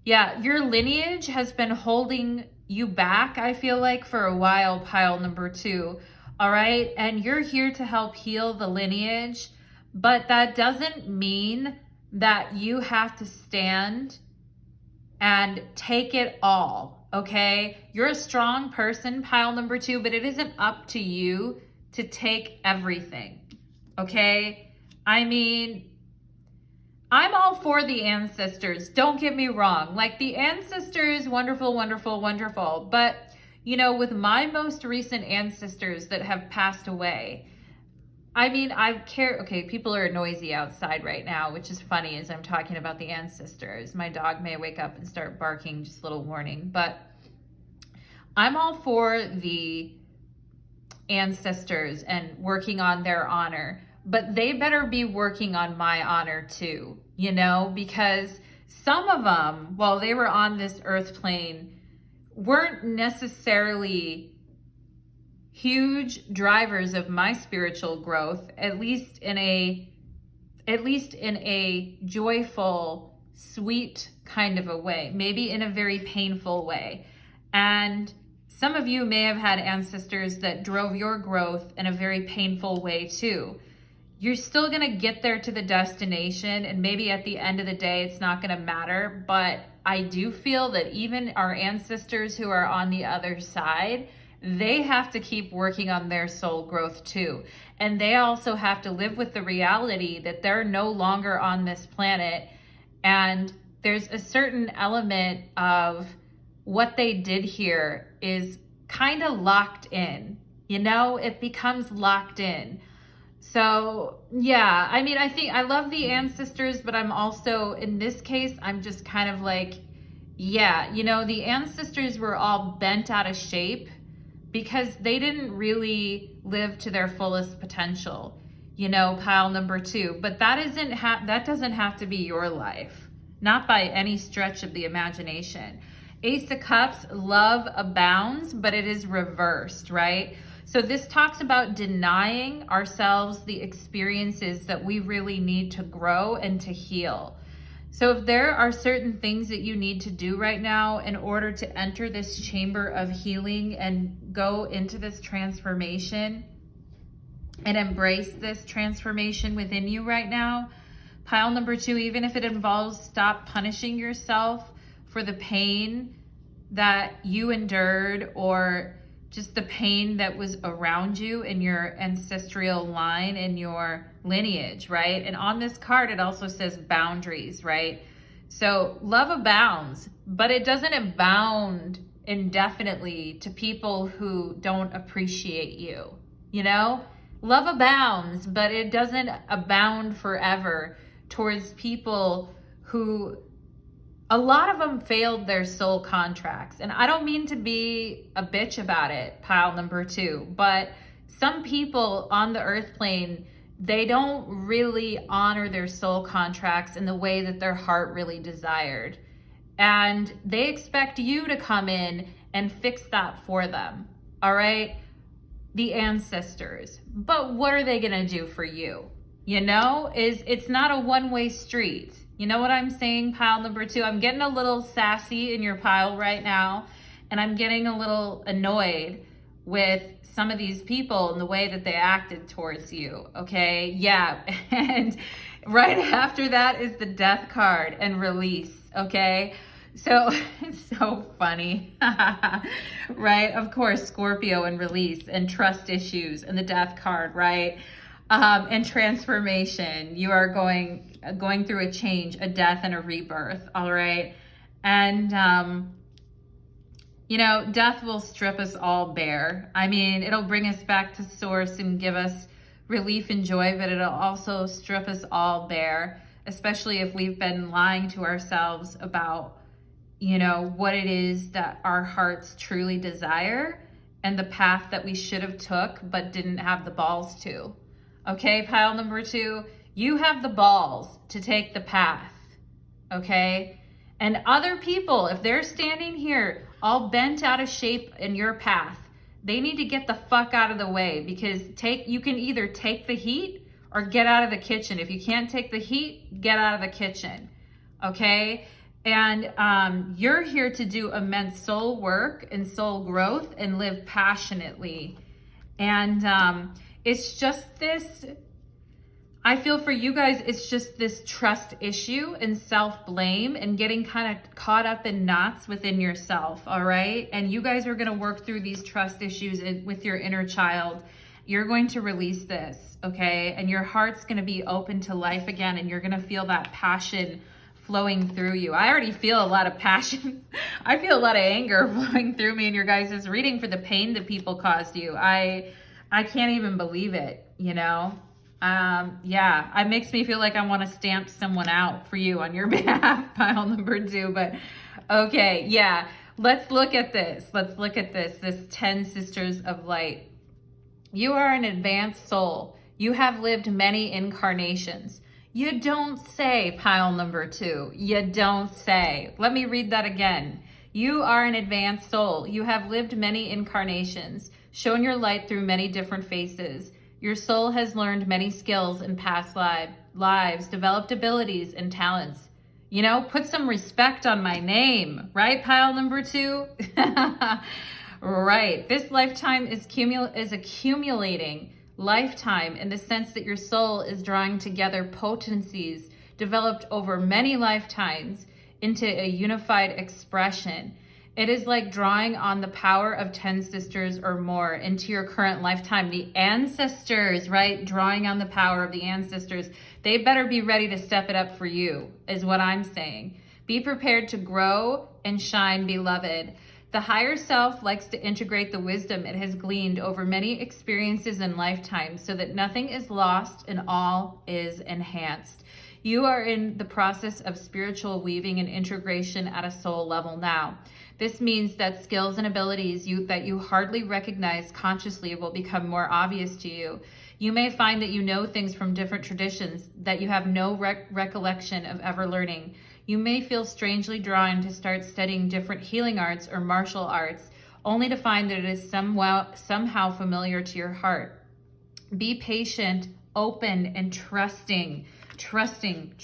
S1: Your lineage has been holding you back, I feel like, for a while, pile number 2. All right. And you're here to help heal the lineage. But that doesn't mean that you have to stand and take it all, okay? You're a strong person, pile number 2, but it isn't up to you to take everything, okay? I mean, I'm all for the ancestors, don't get me wrong. Like, the ancestors, wonderful, wonderful, wonderful. But, you know, with my most recent ancestors that have passed away, I mean, okay, people are noisy outside right now, which is funny as I'm talking about the ancestors. My dog may wake up and start barking, just a little warning. But I'm all for the ancestors and working on their honor. But they better be working on my honor too, you know, because some of them, while they were on this earth plane, weren't necessarily huge drivers of my spiritual growth, at least in a joyful, sweet kind of a way, maybe in a very painful way. And some of you may have had ancestors that drove your growth in a very painful way too. You're still going to get there to the destination, and maybe at the end of the day it's not going to matter, but I do feel that even our ancestors who are on the other side, they have to keep working on their soul growth too. And they also have to live with the reality that they're no longer on this planet. And there's a certain element of what they did here is kind of locked in, you know, it becomes locked in. So yeah, I mean, I think I love the ancestors, but I'm also, in this case, I'm just kind of like, yeah, you know, the ancestors were all bent out of shape because they didn't really live to their fullest potential, you know, pile number 2. But that doesn't have to be your life, not by any stretch of the imagination. Ace of Cups, love abounds, but it is reversed, right? So this talks about denying ourselves the experiences that we really need to grow and to heal. So if there are certain things that you need to do right now in order to enter this chamber of healing and go into this transformation and embrace this transformation within you right now, pile number 2, even if it involves stop punishing yourself for the pain that you endured, or just the pain that was around you in your ancestral line, in your lineage, right? And on this card, it also says boundaries, right? So love abounds, but it doesn't abound indefinitely to people who don't appreciate you, you know? Love abounds, but it doesn't abound forever towards people who, a lot of them failed their soul contracts. And I don't mean to be a bitch about it, pile number 2, but some people on the earth plane, they don't really honor their soul contracts in the way that their heart really desired. And they expect you to come in and fix that for them, all right? The ancestors. But what are they gonna do for you? You know, it's not a one-way street. You know what I'm saying, pile number 2? I'm getting a little sassy in your pile right now, and I'm getting a little annoyed with some of these people and the way that they acted towards you, okay? Yeah, and right after that is the Death card and release, okay? So it's so funny, right? Of course, Scorpio and release and trust issues and the Death card, right? And transformation. You are going through a change, a death and a rebirth, all right? And, you know, death will strip us all bare. I mean, it'll bring us back to source and give us relief and joy, but it'll also strip us all bare, especially if we've been lying to ourselves about, you know, what it is that our hearts truly desire and the path that we should have took but didn't have the balls to. Okay, pile number 2, you have the balls to take the path, okay? And other people, if they're standing here all bent out of shape in your path, they need to get the fuck out of the way, because you can either take the heat or get out of the kitchen. If you can't take the heat, get out of the kitchen, okay? And you're here to do immense soul work and soul growth and live passionately. And it's just this, I feel for you guys, it's just this trust issue and self-blame and getting kind of caught up in knots within yourself, all right? And you guys are going to work through these trust issues with your inner child. You're going to release this, okay? And your heart's going to be open to life again, and you're going to feel that passion flowing through you. I already feel a lot of passion. I feel a lot of anger flowing through me in your guys' reading for the pain that people caused you. I can't even believe it, you know? Yeah, it makes me feel like I want to stamp someone out for you on your behalf, pile number 2. But okay, yeah, let's look at this. Let's look at this 10 Sisters of Light. You are an advanced soul. You have lived many incarnations. You don't say, pile number 2. You don't say. Let me read that again. You are an advanced soul. You have lived many incarnations, shown your light through many different faces. Your soul has learned many skills in past lives, developed abilities and talents. You know, put some respect on my name, right, pile number 2? Right. This lifetime is accumulating lifetime in the sense that your soul is drawing together potencies developed over many lifetimes into a unified expression. It is like drawing on the power of 10 sisters or more into your current lifetime. The ancestors, right? Drawing on the power of the ancestors. They better be ready to step it up for you, is what I'm saying. Be prepared to grow and shine, beloved. The higher self likes to integrate the wisdom it has gleaned over many experiences and lifetimes so that nothing is lost and all is enhanced. You are in the process of spiritual weaving and integration at a soul level now. This means that skills and abilities that you hardly recognize consciously will become more obvious to you. You may find that you know things from different traditions that you have no recollection of ever learning. You may feel strangely drawn to start studying different healing arts or martial arts, only to find that it is somehow familiar to your heart. Be patient, open, and trusting. Trusting.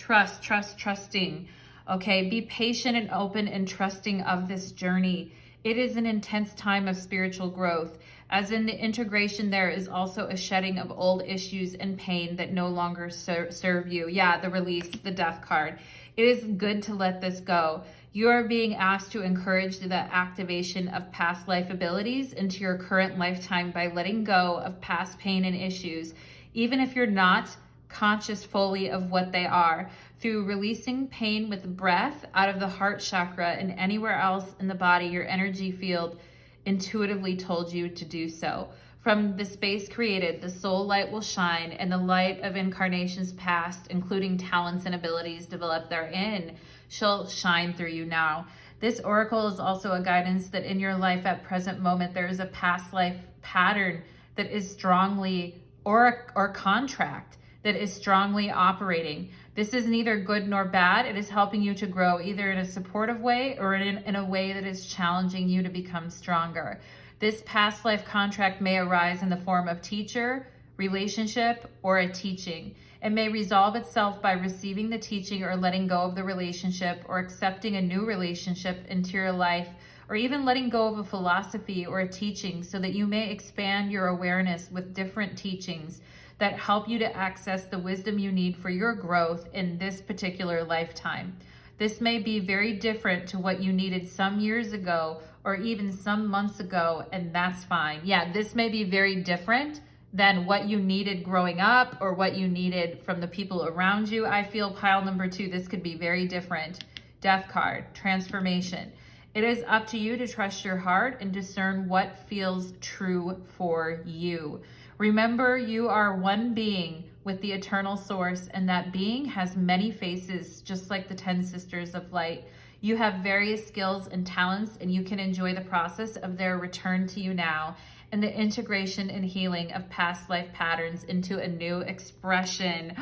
S1: Okay, be patient and open and trusting of this journey. It is an intense time of spiritual growth. As in the integration, there is also a shedding of old issues and pain that no longer serve you. Yeah, the release, the death card. It is good to let this go. You are being asked to encourage the activation of past life abilities into your current lifetime by letting go of past pain and issues, even if you're not conscious fully of what they are. Through releasing pain with breath out of the heart chakra and anywhere else in the body, your energy field intuitively told you to do so. From the space created, the soul light will shine, and the light of incarnations past, including talents and abilities developed therein, shall shine through you now. This oracle is also a guidance that in your life at present moment, there is a past life pattern that is strongly, or contract that is strongly operating. This is neither good nor bad. It is helping you to grow either in a supportive way or in a way that is challenging you to become stronger. This past life contract may arise in the form of teacher, relationship, or a teaching. It may resolve itself by receiving the teaching or letting go of the relationship, or accepting a new relationship into your life, or even letting go of a philosophy or a teaching so that you may expand your awareness with different teachings that help you to access the wisdom you need for your growth in this particular lifetime. This may be very different to what you needed some years ago or even some months ago, and that's fine. Yeah, this may be very different than what you needed growing up or what you needed from the people around you. I feel pile number 2, this could be very different. Death card, transformation. It is up to you to trust your heart and discern what feels true for you. Remember, you are one being with the eternal source, and that being has many faces, just like the 10 sisters of light. You have various skills and talents, and you can enjoy the process of their return to you now and the integration and healing of past life patterns into a new expression.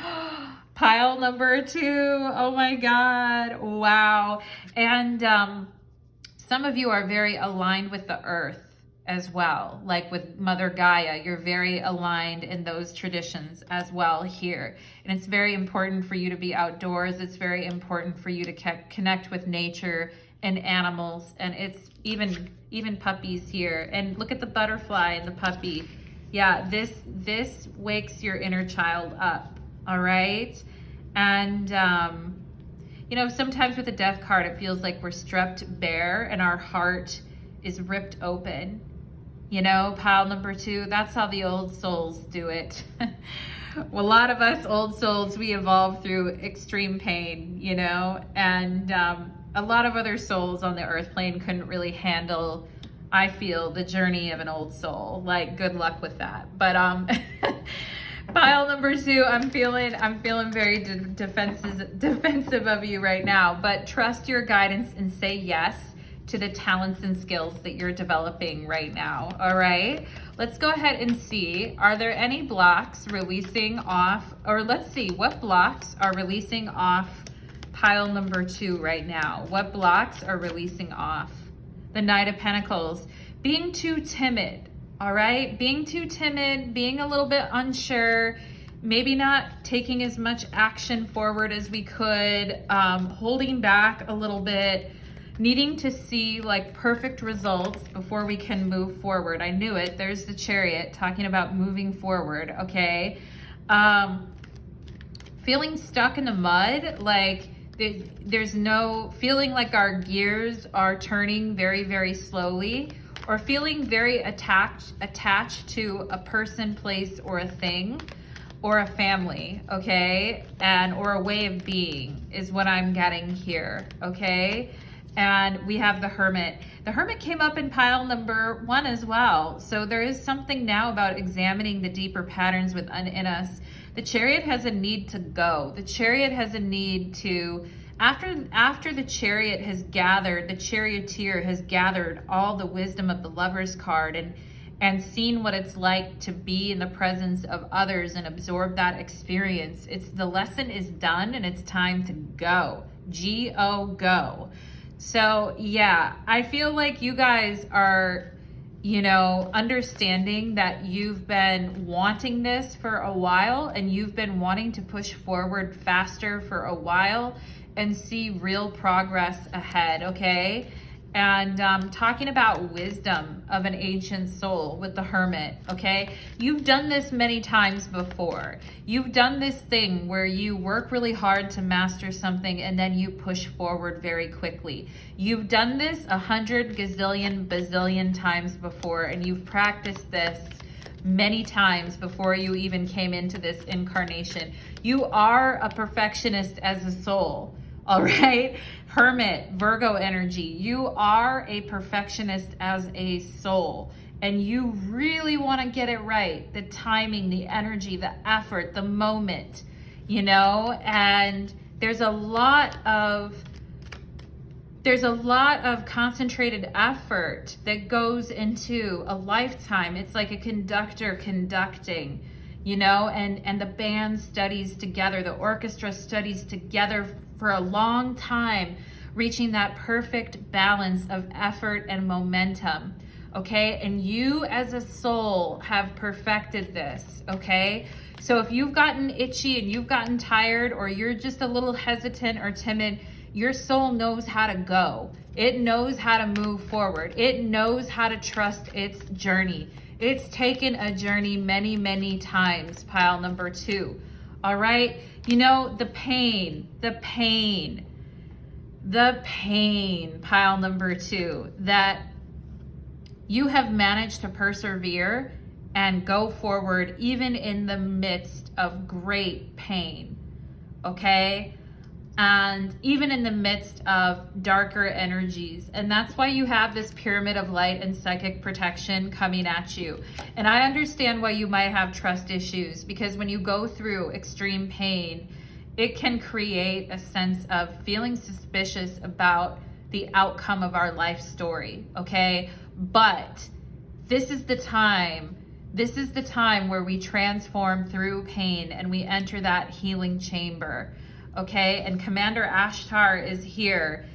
S1: Pile number 2. Oh my God. Wow. And some of you are very aligned with the earth as well, like with Mother Gaia. You're very aligned in those traditions as well here. And it's very important for you to be outdoors. It's very important for you to connect with nature and animals. And it's even puppies here. And look at the butterfly and the puppy. Yeah, this wakes your inner child up, all right? And you know, sometimes with the death card, it feels like we're stripped bare and our heart is ripped open. You know, pile number 2, that's how the old souls do it. Well, a lot of us old souls, we evolved through extreme pain, you know, and a lot of other souls on the earth plane couldn't really handle, I feel, the journey of an old soul. Like, good luck with that. But pile number 2, I'm feeling very defensive of you right now, but trust your guidance and say yes to the talents and skills that you're developing right now. All right, let's go ahead and see, are there any blocks releasing off, or let's see what blocks are releasing off pile number 2 right now. What blocks are releasing off? The Knight of Pentacles, being too timid. All right, being too timid, being a little bit unsure, maybe not taking as much action forward as we could, holding back a little bit, needing to see like perfect results before we can move forward. I knew it. There's the Chariot talking about moving forward, okay? Feeling stuck in the mud, like there's no, feeling like our gears are turning very, very slowly, or feeling very attached to a person, place, or a thing, or a family, okay? Or a way of being is what I'm getting here, okay? And we have the Hermit. The Hermit came up in pile number 1 as well. So there is something now about examining the deeper patterns within us. The Chariot has a need to go. The Chariot has a need to, after the Chariot has gathered, the Charioteer has gathered all the wisdom of the Lover's card and seen what it's like to be in the presence of others and absorb that experience. The lesson is done and it's time to go. G-O, go. So yeah, I feel like you guys are, you know, understanding that you've been wanting this for a while and you've been wanting to push forward faster for a while and see real progress ahead, okay? And talking about wisdom of an ancient soul with the Hermit, okay? You've done this many times before. You've done this thing where you work really hard to master something and then you push forward very quickly. You've done this 100 gazillion bazillion times before, and you've practiced this many times before you even came into this incarnation. You are a perfectionist as a soul. All right, Hermit, Virgo energy. You are a perfectionist as a soul, and you really want to get it right. The timing, the energy, the effort, the moment, you know, and there's a lot of concentrated effort that goes into a lifetime. It's like a conductor conducting, you know, and the band studies together, the orchestra studies together for a long time, reaching that perfect balance of effort and momentum, okay? And you as a soul have perfected this, okay? So if you've gotten itchy and you've gotten tired, or you're just a little hesitant or timid, your soul knows how to go. It knows how to move forward. It knows how to trust its journey. It's taken a journey many, many times, pile number 2. All right, you know, the pain, pile number 2, that you have managed to persevere and go forward even in the midst of great pain, okay? and even in the midst of darker energies. And that's why you have this pyramid of light and psychic protection coming at you. And I understand why you might have trust issues, because when you go through extreme pain, it can create a sense of feeling suspicious about the outcome of our life story, okay? But this is the time where we transform through pain and we enter that healing chamber. Okay, and Commander Ashtar is here.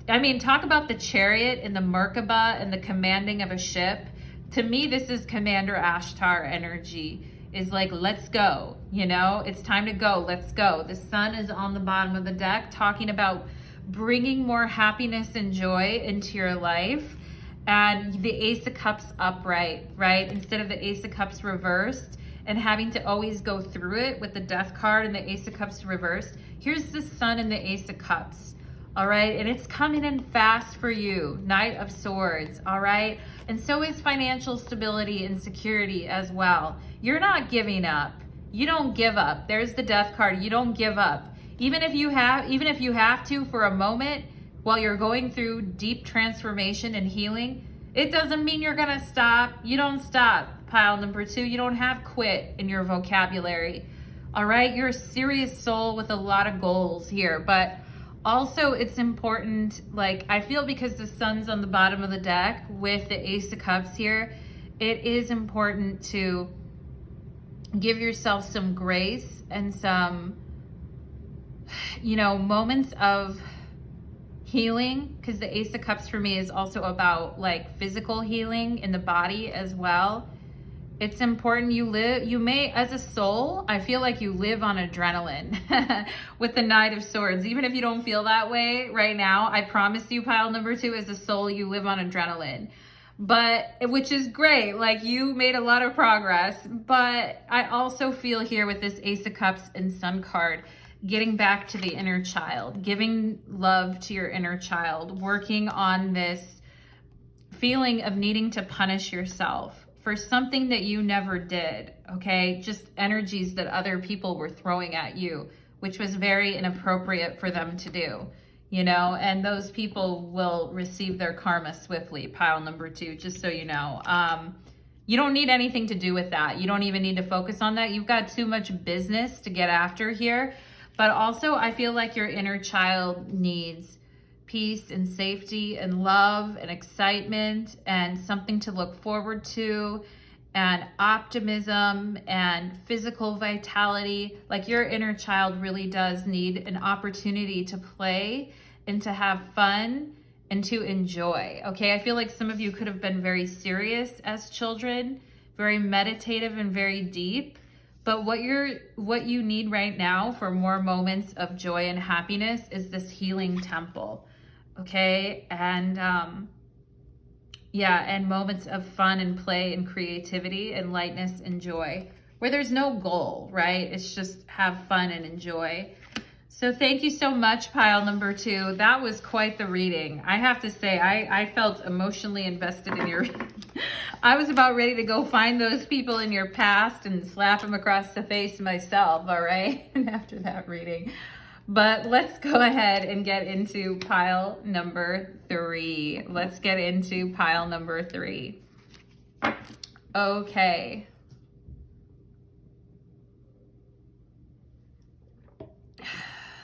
S1: I mean, talk about the chariot and the Merkaba and the commanding of a ship. To me, this is Commander Ashtar energy. Is like, let's go, you know, it's time to go, let's go. The sun is on the bottom of the deck talking about bringing more happiness and joy into your life. And the Ace of Cups upright, right? Instead of the Ace of Cups reversed and having to always go through it with the Death card and the Ace of Cups reversed. Here's the Sun and the Ace of Cups, all right? And it's coming in fast for you, Knight of Swords, all right? And so is financial stability and security as well. You're not giving up. You don't give up. There's the Death card. You don't give up. Even if you have to for a moment while you're going through deep transformation and healing, it doesn't mean you're gonna stop. You don't stop, pile number 2. You don't have quit in your vocabulary. All right, you're a serious soul with a lot of goals here, but also it's important, like I feel because the sun's on the bottom of the deck with the Ace of Cups here, it is important to give yourself some grace and some, you know, moments of healing, because the Ace of Cups for me is also about like physical healing in the body as well. It's important you may, as a soul, I feel like you live on adrenaline with the Knight of Swords. Even if you don't feel that way right now, I promise you, pile number 2, as a soul, you live on adrenaline. But, which is great, like you made a lot of progress. But I also feel here with this Ace of Cups and Sun card, getting back to the inner child, giving love to your inner child, working on this feeling of needing to punish yourself for something that you never did, okay? Just energies that other people were throwing at you, which was very inappropriate for them to do, you know? And those people will receive their karma swiftly, pile number 2, just so you know. You don't need anything to do with that. You don't even need to focus on that. You've got too much business to get after here. But also, I feel like your inner child needs peace and safety and love and excitement and something to look forward to and optimism and physical vitality. Like your inner child really does need an opportunity to play and to have fun and to enjoy, okay? I feel like some of you could have been very serious as children, very meditative and very deep. But what you need right now for more moments of joy and happiness is this healing temple. Okay, and yeah, and moments of fun and play and creativity and lightness and joy, where there's no goal, right? It's just have fun and enjoy. So thank you so much, pile number 2. That was quite the reading. I have to say, I felt emotionally invested in your... I was about ready to go find those people in your past and slap them across the face myself, all right? And after that reading. But let's go ahead and get into pile number 3. Let's get into pile number 3. Okay.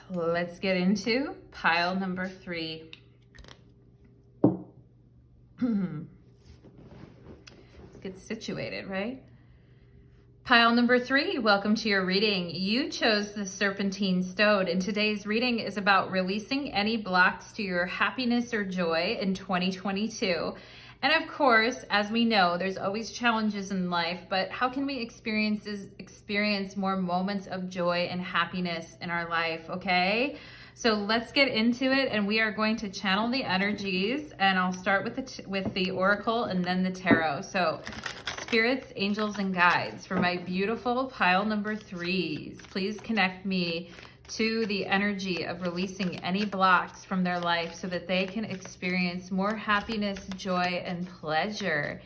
S1: Let's get into pile number 3. Let's get situated, right? Pile number 3, welcome to your reading. You chose the Serpentine Stone, and today's reading is about releasing any blocks to your happiness or joy in 2022. And of course, as we know, there's always challenges in life, but how can we experience more moments of joy and happiness in our life, okay? So let's get into it, and we are going to channel the energies, and I'll start with the Oracle and then the Tarot. So spirits, angels, and guides for my beautiful pile number 3s, please connect me to the energy of releasing any blocks from their life so that they can experience more happiness, joy, and pleasure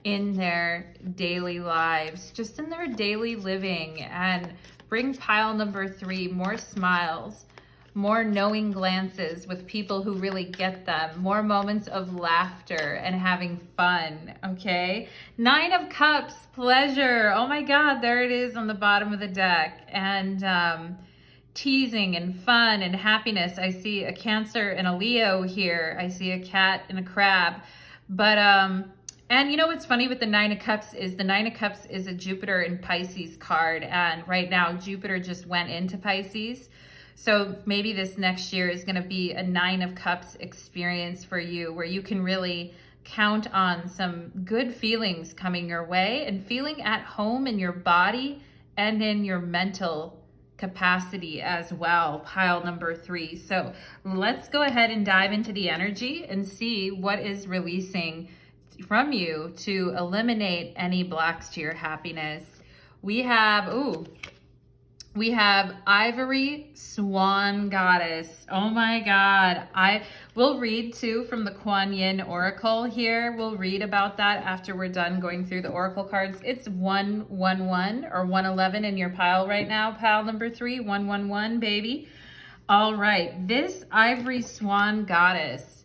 S1: in their daily lives, just in their daily living, and bring pile number 3 more smiles, more knowing glances with people who really get them, more moments of laughter and having fun, okay? 9 of Cups, pleasure. Oh my God, there it is on the bottom of the deck. And teasing and fun and happiness. I see a Cancer and a Leo here. I see a cat and a crab. But, and you know what's funny with the 9 of Cups is the 9 of Cups is a Jupiter and Pisces card. And right now, Jupiter just went into Pisces. So maybe this next year is going to be a 9 of Cups experience for you, where you can really count on some good feelings coming your way and feeling at home in your body and in your mental capacity as well, pile number 3. So let's go ahead and dive into the energy and see what is releasing from you to eliminate any blocks to your happiness. We have Ivory Swan Goddess. Oh my God. I will read too from the Kuan Yin Oracle here. We'll read about that after we're done going through the Oracle cards. It's 111 or 111 in your pile right now. Pile number 3, 111, baby. All right. This Ivory Swan Goddess.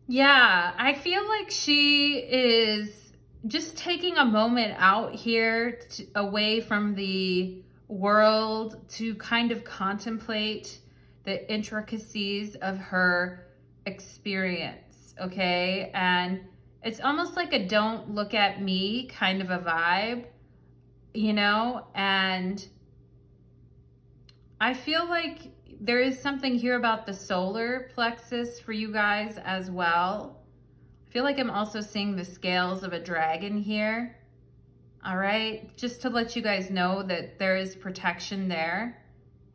S1: Yeah, I feel like she is just taking a moment out here away from the world to kind of contemplate the intricacies of her experience, okay? And it's almost like a don't look at me kind of a vibe, you know? And I feel like there is something here about the solar plexus for you guys as well. I feel like I'm also seeing the scales of a dragon here. All right, just to let you guys know that there is protection there.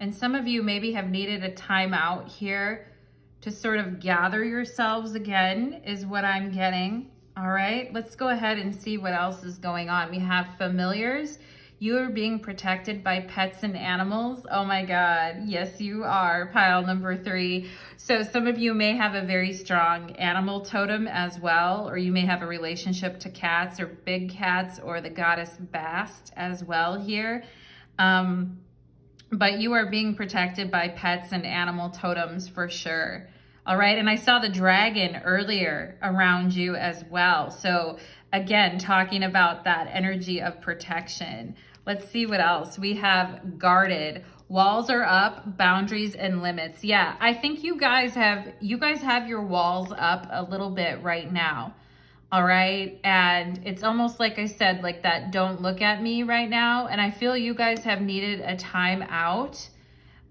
S1: And some of you maybe have needed a time out here to sort of gather yourselves again, is what I'm getting. All right, let's go ahead and see what else is going on. We have familiars. You are being protected by pets and animals. Oh my God, yes you are, pile number 3. So some of you may have a very strong animal totem as well, or you may have a relationship to cats or big cats or the goddess Bast as well here. But you are being protected by pets and animal totems for sure. All right, and I saw the dragon earlier around you as well. So again, talking about that energy of protection. Let's see what else. We have guarded. Walls are up, boundaries and limits. Yeah, I think you guys have your walls up a little bit right now. All right, and it's almost like I said, like that don't look at me right now. And I feel you guys have needed a time out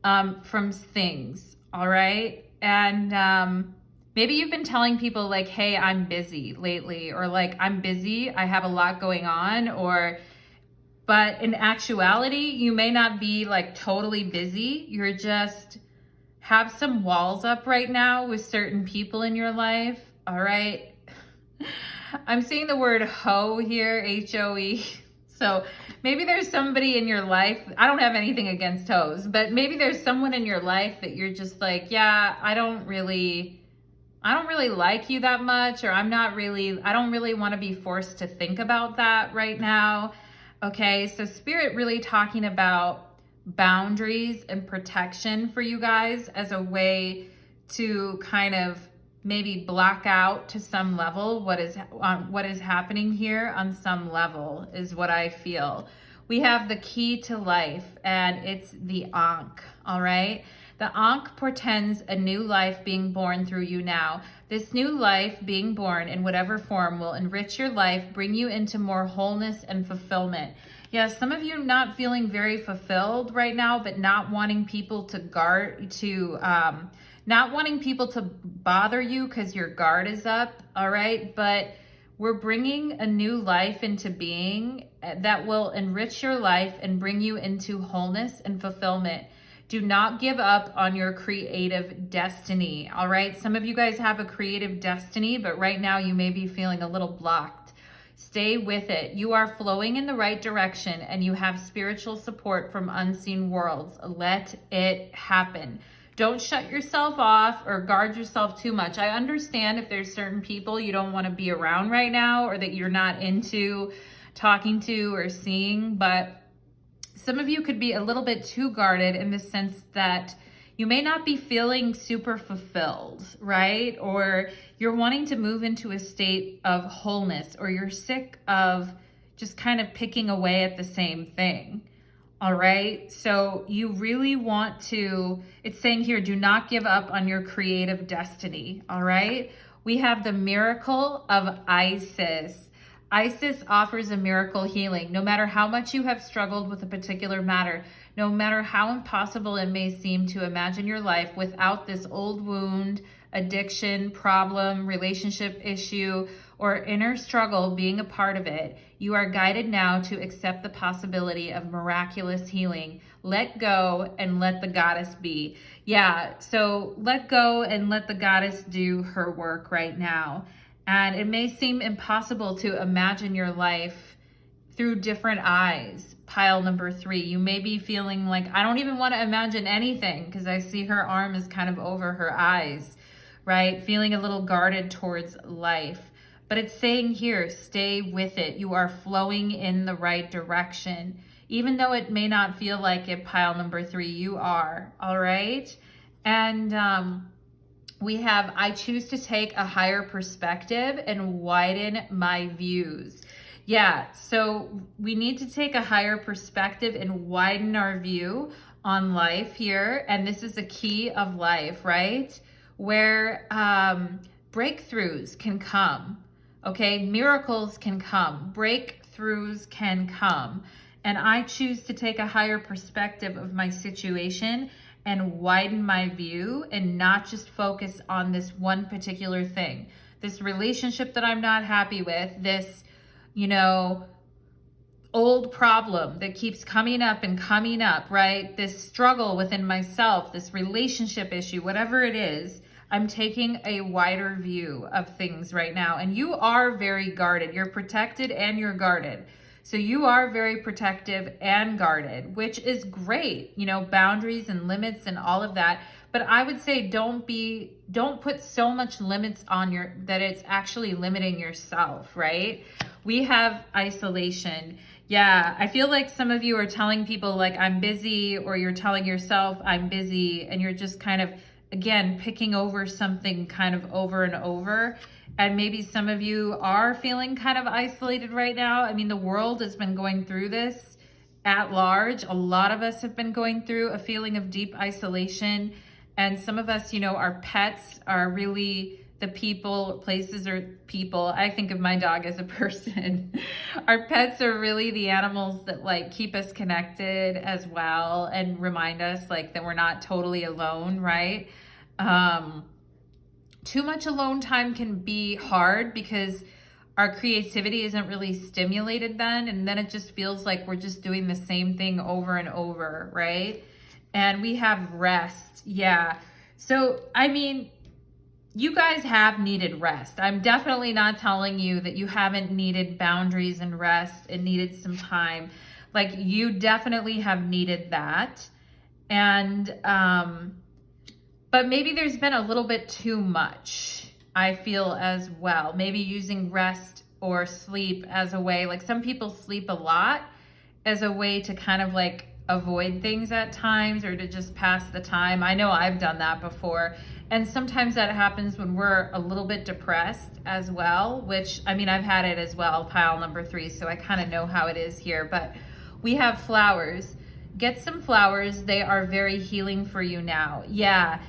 S1: from things. All right, and maybe you've been telling people like, hey, I'm busy lately, or like, I'm busy, I have a lot going on, but in actuality, you may not be like totally busy. You're just have some walls up right now with certain people in your life. All right. I'm seeing the word hoe here, H-O-E. So maybe there's somebody in your life. I don't have anything against hoes, but maybe there's someone in your life that you're just like, yeah, I don't really like you that much, or I don't really want to be forced to think about that right now. Okay, so Spirit really talking about boundaries and protection for you guys as a way to kind of maybe block out to some level what is happening here on some level is what I feel. We have the key to life, and it's the Ankh, all right? The Ankh portends a new life being born through you now. This new life being born in whatever form will enrich your life, bring you into more wholeness and fulfillment. Yes, some of you not feeling very fulfilled right now, but not wanting people to not wanting people to bother you because your guard is up, all right? But we're bringing a new life into being that will enrich your life and bring you into wholeness and fulfillment. Do not give up on your creative destiny, all right? Some of you guys have a creative destiny, but right now you may be feeling a little blocked. Stay with it. You are flowing in the right direction, and you have spiritual support from unseen worlds. Let it happen. Don't shut yourself off or guard yourself too much. I understand if there's certain people you don't want to be around right now, or that you're not into talking to or seeing, but some of you could be a little bit too guarded in the sense that you may not be feeling super fulfilled, right? Or you're wanting to move into a state of wholeness, or you're sick of just kind of picking away at the same thing. All right. So you really want to, it's saying here, do not give up on your creative destiny. All right. We have the miracle of Isis. Isis offers a miracle healing. No matter how much you have struggled with a particular matter, no matter how impossible it may seem to imagine your life without this old wound, addiction, problem, relationship issue, or inner struggle being a part of it, you are guided now to accept the possibility of miraculous healing. Let go and let the goddess be. Yeah, so let go and let the goddess do her work right now. And it may seem impossible to imagine your life through different eyes. Pile number 3, you may be feeling like, I don't even want to imagine anything, because I see her arm is kind of over her eyes, right? Feeling a little guarded towards life. But it's saying here, stay with it. You are flowing in the right direction. Even though it may not feel like it, pile number 3, you are, all right? And we have, I choose to take a higher perspective and widen my views. Yeah, so we need to take a higher perspective and widen our view on life here. And this is a key of life, right? Where breakthroughs can come. Okay, miracles can come, breakthroughs can come. And I choose to take a higher perspective of my situation and widen my view and not just focus on this one particular thing. This relationship that I'm not happy with, this, old problem that keeps coming up and coming up, right? This struggle within myself, this relationship issue, whatever it is, I'm taking a wider view of things right now. And you are very guarded. You're protected and you're guarded. So you are very protective and guarded, which is great, boundaries and limits and all of that. But I would say don't put so much limits on that it's actually limiting yourself, right? We have isolation. Yeah, I feel like some of you are telling people like I'm busy, or you're telling yourself I'm busy, and you're just kind of, again, picking over something kind of over and over. And maybe some of you are feeling kind of isolated right now. I mean, the world has been going through this at large. A lot of us have been going through a feeling of deep isolation. And some of us, our pets are really the people, places or people. I think of my dog as a person. Our pets are really the animals that like keep us connected as well and remind us like that we're not totally alone, right? Too much alone time can be hard because our creativity isn't really stimulated then. And then it just feels like we're just doing the same thing over and over, right? And we have rest. Yeah. So, I mean, you guys have needed rest. I'm definitely not telling you that you haven't needed boundaries and rest and needed some time. Like, you definitely have needed that. And, but maybe there's been a little bit too much, I feel, as well. Maybe using rest or sleep as a way, like some people sleep a lot as a way to kind of like avoid things at times or to just pass the time. I know I've done that before. And sometimes that happens when we're a little bit depressed as well, which, I mean, I've had it as well, pile number 3. So I kind of know how it is here, but we have flowers. Get some flowers. They are very healing for you now. Yeah.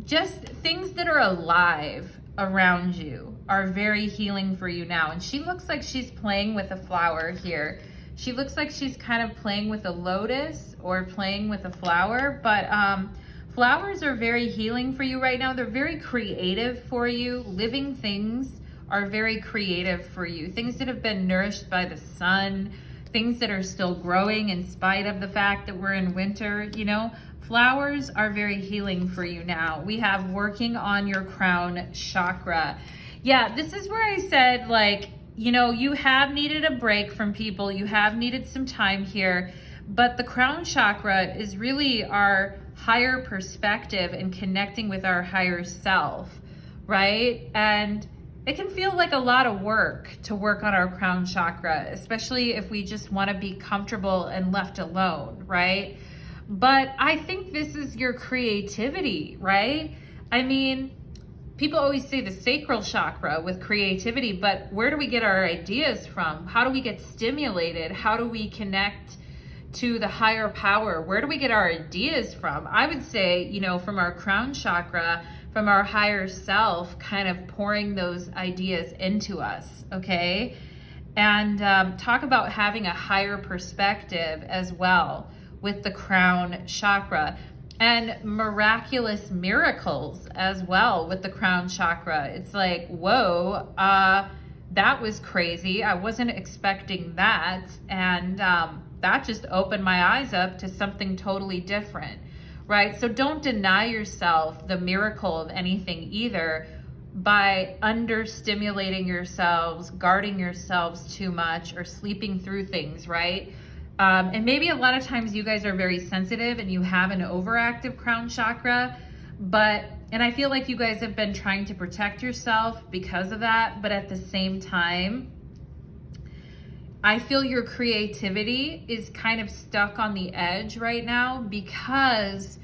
S1: Just things that are alive around you are very healing for you now. And she looks like she's playing with a flower here. She looks like she's kind of playing with a lotus or playing with a flower, but flowers are very healing for you right now. They're very creative for you. Living things are very creative for you. Things that have been nourished by the sun, things that are still growing in spite of the fact that we're in winter, flowers are very healing for you now. We have working on your crown chakra. Yeah, this is where I said, like, you have needed a break from people. You have needed some time here. But the crown chakra is really our higher perspective and connecting with our higher self, right? And it can feel like a lot of work to work on our crown chakra, especially if we just want to be comfortable and left alone, right? But I think this is your creativity, right? I mean, people always say the sacral chakra with creativity, but where do we get our ideas from? How do we get stimulated? How do we connect to the higher power? Where do we get our ideas from? I would say, you know, from our crown chakra, from our higher self, kind of pouring those ideas into us, okay? And talk about having a higher perspective as well with the crown chakra, and miraculous miracles as well with the crown chakra. It's like, whoa, that was crazy. I wasn't expecting that. And that just opened my eyes up to something totally different, right? So don't deny yourself the miracle of anything either by understimulating yourselves, guarding yourselves too much, or sleeping through things, right? And maybe a lot of times you guys are very sensitive and you have an overactive crown chakra, and I feel like you guys have been trying to protect yourself because of that, but at the same time, I feel your creativity is kind of stuck on the edge right now because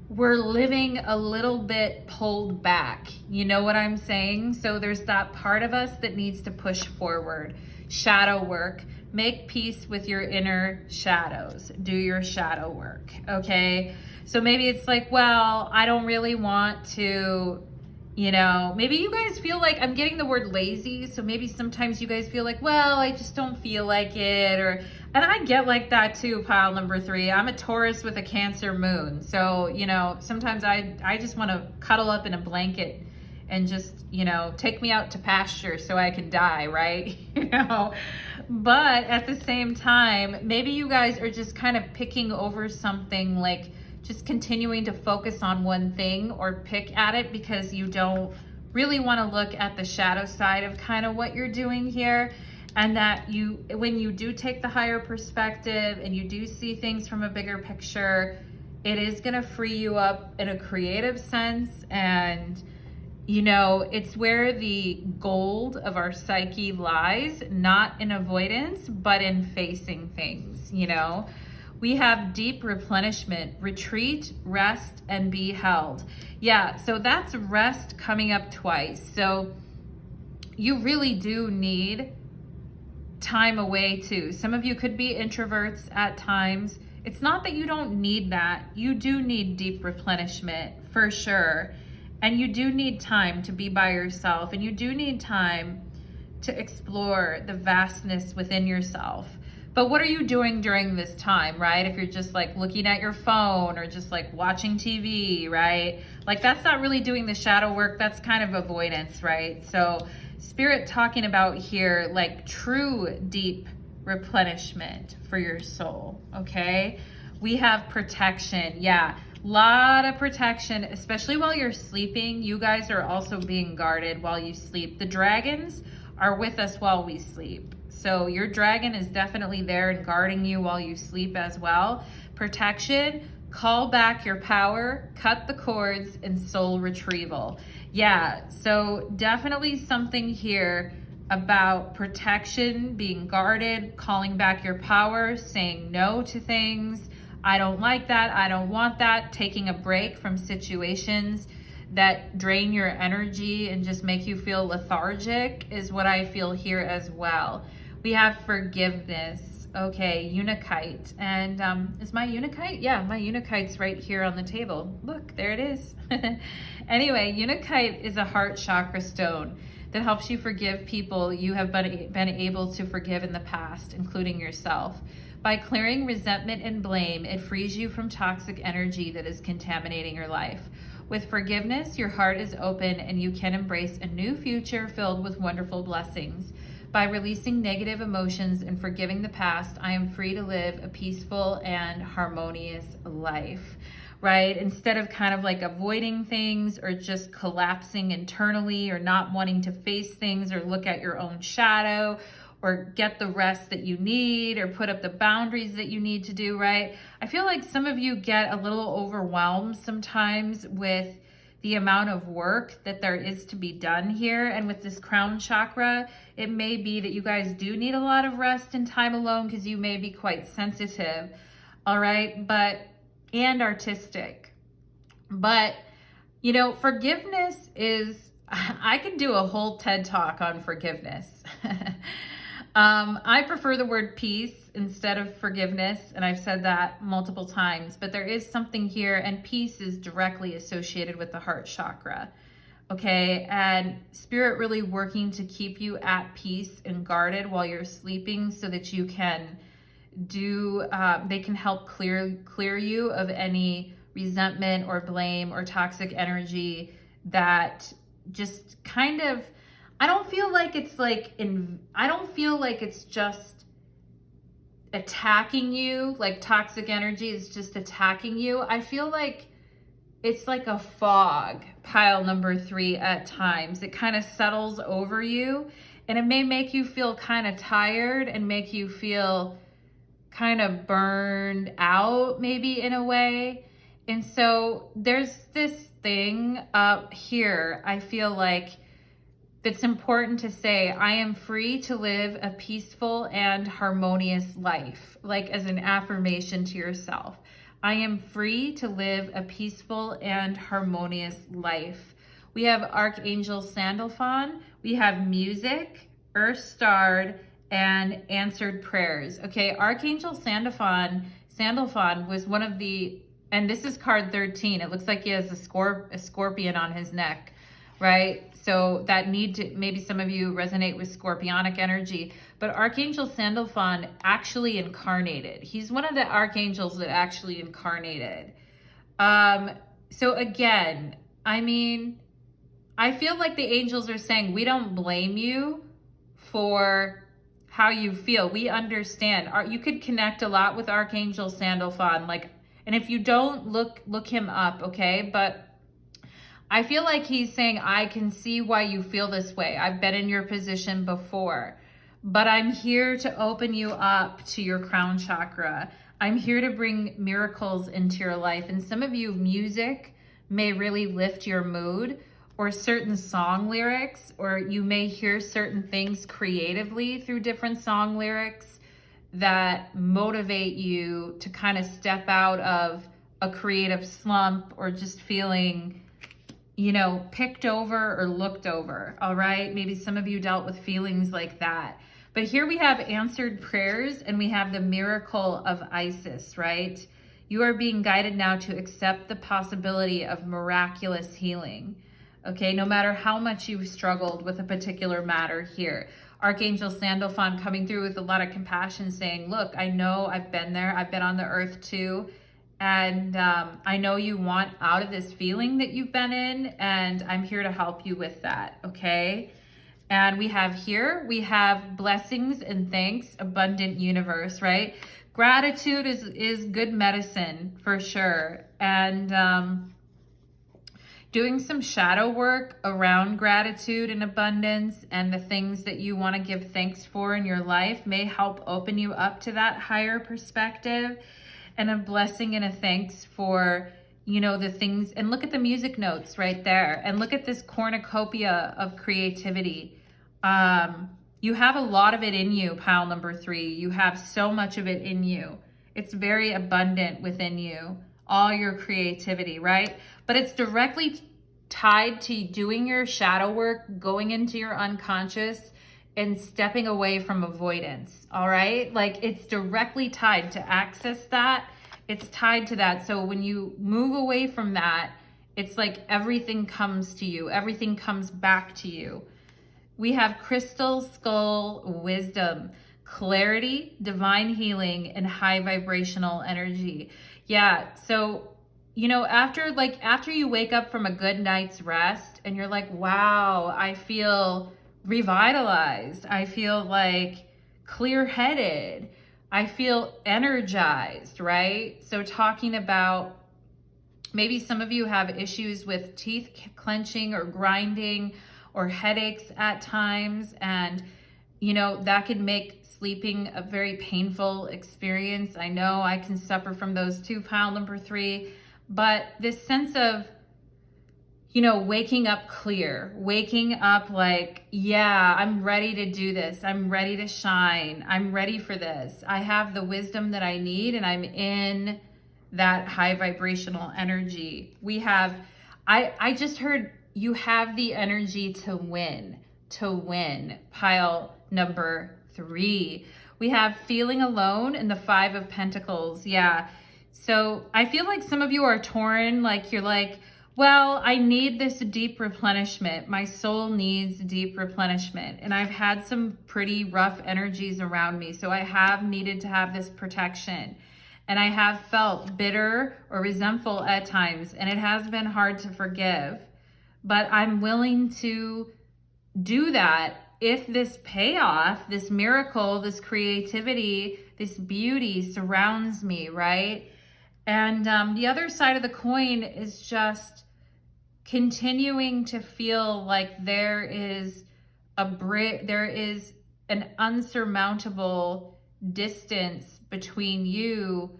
S1: we're living a little bit pulled back. You know what I'm saying? So there's that part of us that needs to push forward. Shadow work. Make peace with your inner shadows. Do your shadow work, okay? So maybe it's like, well, I don't really want to, you know, maybe you guys feel like, I'm getting the word lazy, so maybe sometimes you guys feel like, well, I just don't feel like it, and I get like that too, pile number 3. I'm a Taurus with a Cancer moon, so, you know, sometimes I just want to cuddle up in a blanket and just, you know, take me out to pasture so I can die, right? You know, but at the same time, maybe you guys are just kind of picking over something, like just continuing to focus on one thing or pick at it because you don't really want to look at the shadow side of kind of what you're doing here. And that you, when you do take the higher perspective and you do see things from a bigger picture, it is going to free you up in a creative sense. And you know, it's where the gold of our psyche lies, not in avoidance, but in facing things, you know. We have deep replenishment, retreat, rest, and be held. Yeah, so that's rest coming up twice. So you really do need time away too. Some of you could be introverts at times. It's not that you don't need that. You do need deep replenishment for sure. And you do need time to be by yourself, and you do need time to explore the vastness within yourself. But what are you doing during this time, right? If you're just like looking at your phone or just like watching TV, right? Like that's not really doing the shadow work. That's kind of avoidance, right? So Spirit talking about here, like true deep replenishment for your soul, okay? We have protection, yeah. Lot of protection, especially while you're sleeping. You guys are also being guarded while you sleep. The dragons are with us while we sleep. So your dragon is definitely there and guarding you while you sleep as well. Protection, call back your power, cut the cords, and soul retrieval. Yeah, so definitely something here about protection, being guarded, calling back your power, saying no to things. I don't like that, I don't want that, taking a break from situations that drain your energy and just make you feel lethargic is what I feel here as well. We have forgiveness, okay, Unakite. And is my Unakite? Yeah, my Unakite's right here on the table. Look, there it is. Anyway, Unakite is a heart chakra stone that helps you forgive people you have been able to forgive in the past, including yourself. By clearing resentment and blame, it frees you from toxic energy that is contaminating your life. With forgiveness, your heart is open and you can embrace a new future filled with wonderful blessings. By releasing negative emotions and forgiving the past, I am free to live a peaceful and harmonious life, right? Instead of kind of like avoiding things or just collapsing internally or not wanting to face things or look at your own shadow or get the rest that you need or put up the boundaries that you need to do, right? I feel like some of you get a little overwhelmed sometimes with the amount of work that there is to be done here. And with this crown chakra, it may be that you guys do need a lot of rest and time alone because you may be quite sensitive. all right? And artistic. But, you know, forgiveness is, I could do a whole TED talk on forgiveness. I prefer the word peace instead of forgiveness, and I've said that multiple times, but there is something here, and peace is directly associated with the heart chakra, okay? And spirit really working to keep you at peace and guarded while you're sleeping so that you can they can help clear you of any resentment or blame or toxic energy that just kind of, I don't feel like it's just attacking you, like toxic energy is just attacking you. I feel like it's like a fog, pile number 3 at times. It kind of settles over you, and it may make you feel kind of tired and make you feel kind of burned out, maybe in a way. And so there's this thing up here, I feel like, it's important to say, I am free to live a peaceful and harmonious life, like as an affirmation to yourself. I am free to live a peaceful and harmonious life. We have Archangel Sandalphon, we have music, Earth Starred, and answered prayers. Okay, Archangel Sandalphon was one of the, and this is card 13. It looks like he has a scorpion on his neck, right? So that maybe some of you resonate with scorpionic energy, but Archangel Sandalphon actually incarnated. He's one of the archangels that actually incarnated. So again, I mean, I feel like the angels are saying, we don't blame you for how you feel. We understand. You could connect a lot with Archangel Sandalphon, like, and if you don't, look him up, okay? But I feel like he's saying, I can see why you feel this way. I've been in your position before, but I'm here to open you up to your crown chakra. I'm here to bring miracles into your life. And some of you, music may really lift your mood, or certain song lyrics, or you may hear certain things creatively through different song lyrics that motivate you to kind of step out of a creative slump or just feeling, you know, picked over or looked over, all right? Maybe some of you dealt with feelings like that. But here we have answered prayers, and we have the miracle of Isis, right? You are being guided now to accept the possibility of miraculous healing, okay? No matter how much you've struggled with a particular matter here. Archangel Sandalphon coming through with a lot of compassion, saying, look, I know I've been there. I've been on the earth too. And I know you want out of this feeling that you've been in, and I'm here to help you with that, okay? And we have blessings and thanks, abundant universe, right? Gratitude is good medicine for sure. And doing some shadow work around gratitude and abundance and the things that you want to give thanks for in your life may help open you up to that higher perspective. And a blessing and a thanks for, you know, the things, and look at the music notes right there, and look at this cornucopia of creativity. You have a lot of it in you, pile number 3. You have so much of it in you. It's very abundant within you, all your creativity, right? But it's directly tied to doing your shadow work, going into your unconscious, and stepping away from avoidance, all right? Like, it's directly tied to access that. It's tied to that. So when you move away from that, it's like everything comes to you. Everything comes back to you. We have crystal skull wisdom, clarity, divine healing, and high vibrational energy. Yeah, so, you know, after you wake up from a good night's rest and you're like, wow, I feel revitalized. I feel like clear-headed. I feel energized, right? So talking about, maybe some of you have issues with teeth clenching or grinding or headaches at times. And, you know, that could make sleeping a very painful experience. I know I can suffer from those too, pile number 3. But this sense of you know, waking up clear, waking up like, yeah, I'm ready to do this. I'm ready to shine. I'm ready for this. I have the wisdom that I need, and I'm in that high vibrational energy. We have, I just heard you have the energy to win, pile number 3. We have feeling alone in the 5 of Pentacles. Yeah. So I feel like some of you are torn, like you're like, well, I need this deep replenishment. My soul needs deep replenishment. And I've had some pretty rough energies around me. So I have needed to have this protection. And I have felt bitter or resentful at times. And it has been hard to forgive. But I'm willing to do that if this payoff, this miracle, this creativity, this beauty surrounds me, right? And the other side of the coin is just continuing to feel like there is an unsurmountable distance between you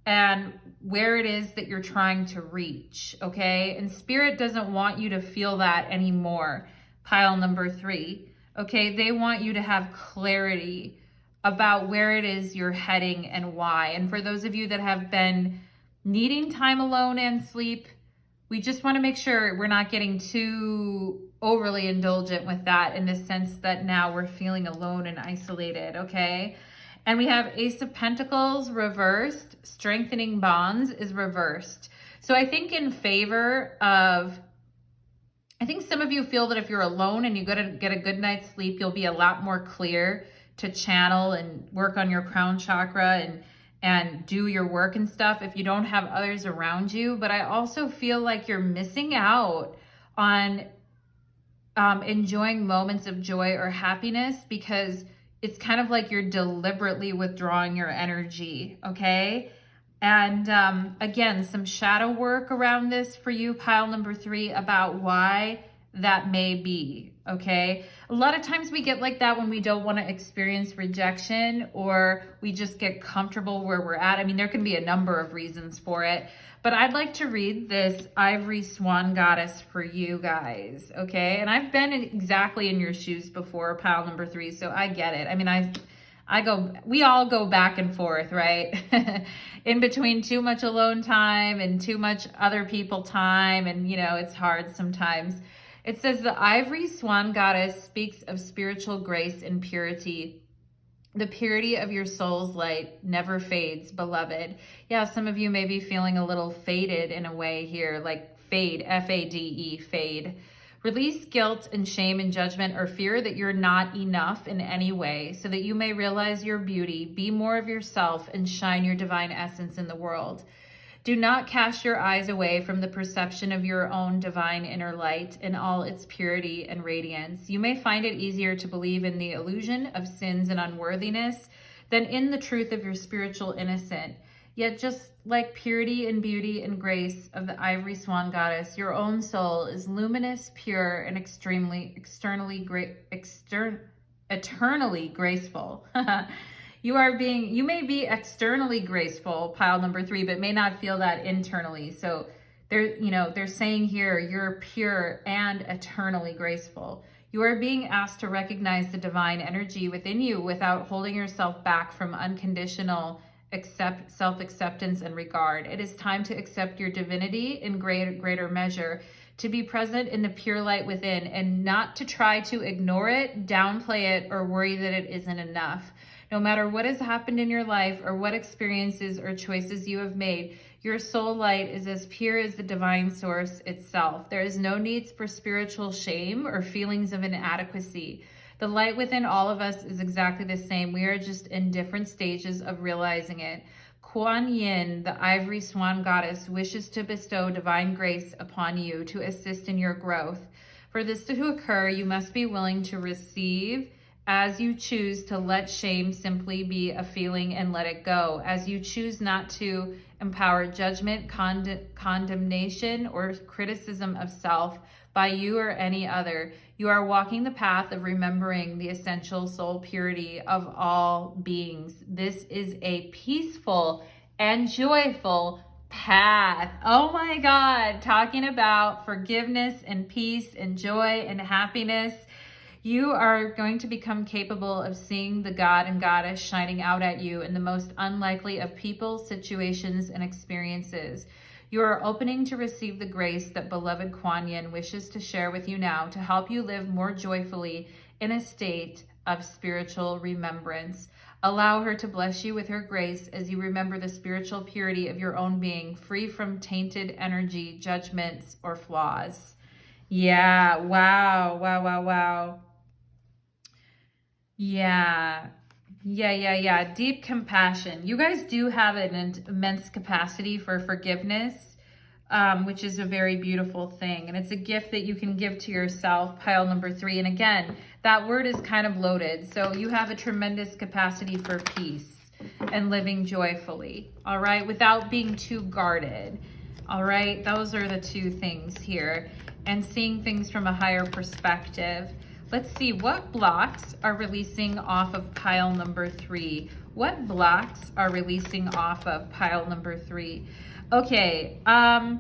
S1: and where it is that you're trying to reach, okay? And Spirit doesn't want you to feel that anymore, pile number 3, okay? They want you to have clarity about where it is you're heading and why. And for those of you that have been needing time alone and sleep, we just want to make sure we're not getting too overly indulgent with that, in the sense that now we're feeling alone and isolated, okay? And we have Ace of Pentacles reversed. Strengthening bonds is reversed. So I think in favor of, I think some of you feel that if you're alone and you go to get a good night's sleep, you'll be a lot more clear to channel and work on your crown chakra and do your work and stuff if you don't have others around you. But I also feel like you're missing out on enjoying moments of joy or happiness, because it's kind of like you're deliberately withdrawing your energy, okay? And again, some shadow work around this for you, pile number 3, about why that may be, okay? A lot of times we get like that when we don't want to experience rejection, or we just get comfortable where we're at. I mean, there can be a number of reasons for it, but I'd like to read this Ivory Swan Goddess for you guys, okay? And I've been exactly in your shoes before, pile number 3, so I get it. I mean, we all go back and forth, right? In between too much alone time and too much other people time, and you know, it's hard sometimes. It says the Ivory Swan Goddess speaks of spiritual grace and purity. The purity of your soul's light never fades, beloved. Yeah, some of you may be feeling a little faded in a way here, like fade, F-A-D-E, fade. Release guilt and shame and judgment or fear that you're not enough in any way, so that you may realize your beauty, be more of yourself, and shine your divine essence in the world. Do not cast your eyes away from the perception of your own divine inner light in all its purity and radiance. You may find it easier to believe in the illusion of sins and unworthiness than in the truth of your spiritual innocence. Yet just like purity and beauty and grace of the Ivory Swan Goddess, your own soul is luminous, pure, and eternally graceful. You may be externally graceful, pile number 3, but may not feel that internally. So they're saying here, you're pure and eternally graceful. You are being asked to recognize the divine energy within you without holding yourself back from unconditional self-acceptance and regard. It is time to accept your divinity in greater measure, to be present in the pure light within, and not to try to ignore it, downplay it, or worry that it isn't enough. No matter what has happened in your life or what experiences or choices you have made, your soul light is as pure as the divine source itself. There is no need for spiritual shame or feelings of inadequacy. The light within all of us is exactly the same. We are just in different stages of realizing it. Kuan Yin, the Ivory Swan Goddess, wishes to bestow divine grace upon you to assist in your growth. For this to occur, you must be willing to receive as you choose to let shame simply be a feeling and let it go, as you choose not to empower judgment, condemnation, or criticism of self by you or any other. You are walking the path of remembering the essential soul purity of all beings. This is a peaceful and joyful Path. Oh my God. Talking about forgiveness and peace and joy and happiness. You are going to become capable of seeing the God and Goddess shining out at you in the most unlikely of people, situations, and experiences. You are opening to receive the grace that beloved Kuan Yin wishes to share with you now to help you live more joyfully in a state of spiritual remembrance. Allow her to bless you with her grace as you remember the spiritual purity of your own being, free from tainted energy, judgments, or flaws. Yeah, wow, wow, wow, wow. Yeah, yeah. Deep compassion. You guys do have an immense capacity for forgiveness, which is a very beautiful thing. And it's a gift that you can give to yourself, pile number 3. And again, that word is kind of loaded. So you have a tremendous capacity for peace and living joyfully, all right, without being too guarded, all right? Those are the 2 things here. And seeing things from a higher perspective. Let's see, what blocks are releasing off of pile number 3? What blocks are releasing off of pile number 3? Okay, I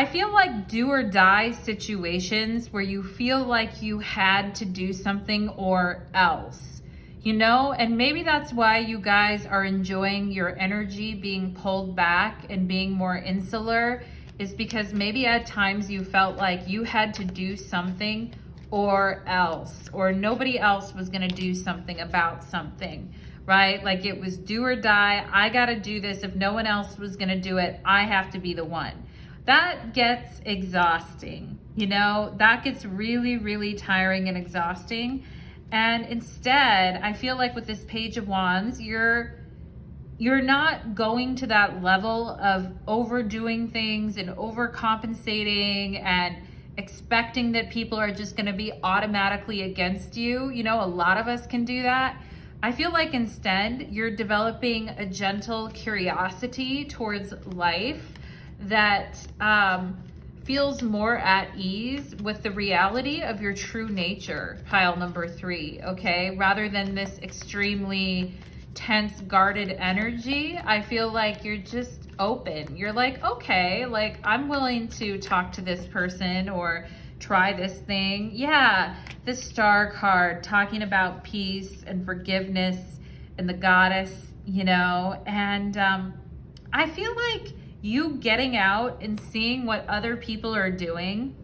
S1: feel like do or die situations where you feel like you had to do something or else, you know? And maybe that's why you guys are enjoying your energy being pulled back and being more insular, is because maybe at times you felt like you had to do something or else, or nobody else was gonna do something about something, right? Like it was do or die. I gotta do this. If no one else was gonna do it, I have to be the one. That gets exhausting, you know? That gets really, really tiring and exhausting. And instead, I feel like with this Page of Wands, you're not going to that level of overdoing things and overcompensating and expecting that people are just going to be automatically against you. You know, a lot of us can do that. I feel like instead you're developing a gentle curiosity towards life that feels more at ease with the reality of your true nature, pile number 3, okay? Rather than this extremely tense, guarded energy, I feel like you're just open. You're like, okay, like I'm willing to talk to this person or try this thing. Yeah, the Star card talking about peace and forgiveness and the Goddess, you know, and I feel like you getting out and seeing what other people are doing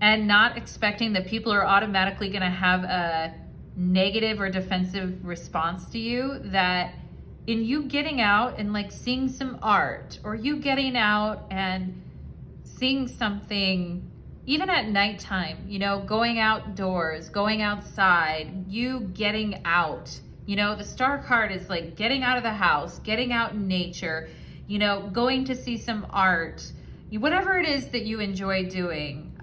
S1: and not expecting that people are automatically going to have a negative or defensive response to you, that in you getting out and like seeing some art, or you getting out and seeing something even at nighttime, you know, going outdoors, going outside, you getting out, you know, the Star card is like getting out of the house, getting out in nature, you know, going to see some art, whatever it is that you enjoy doing,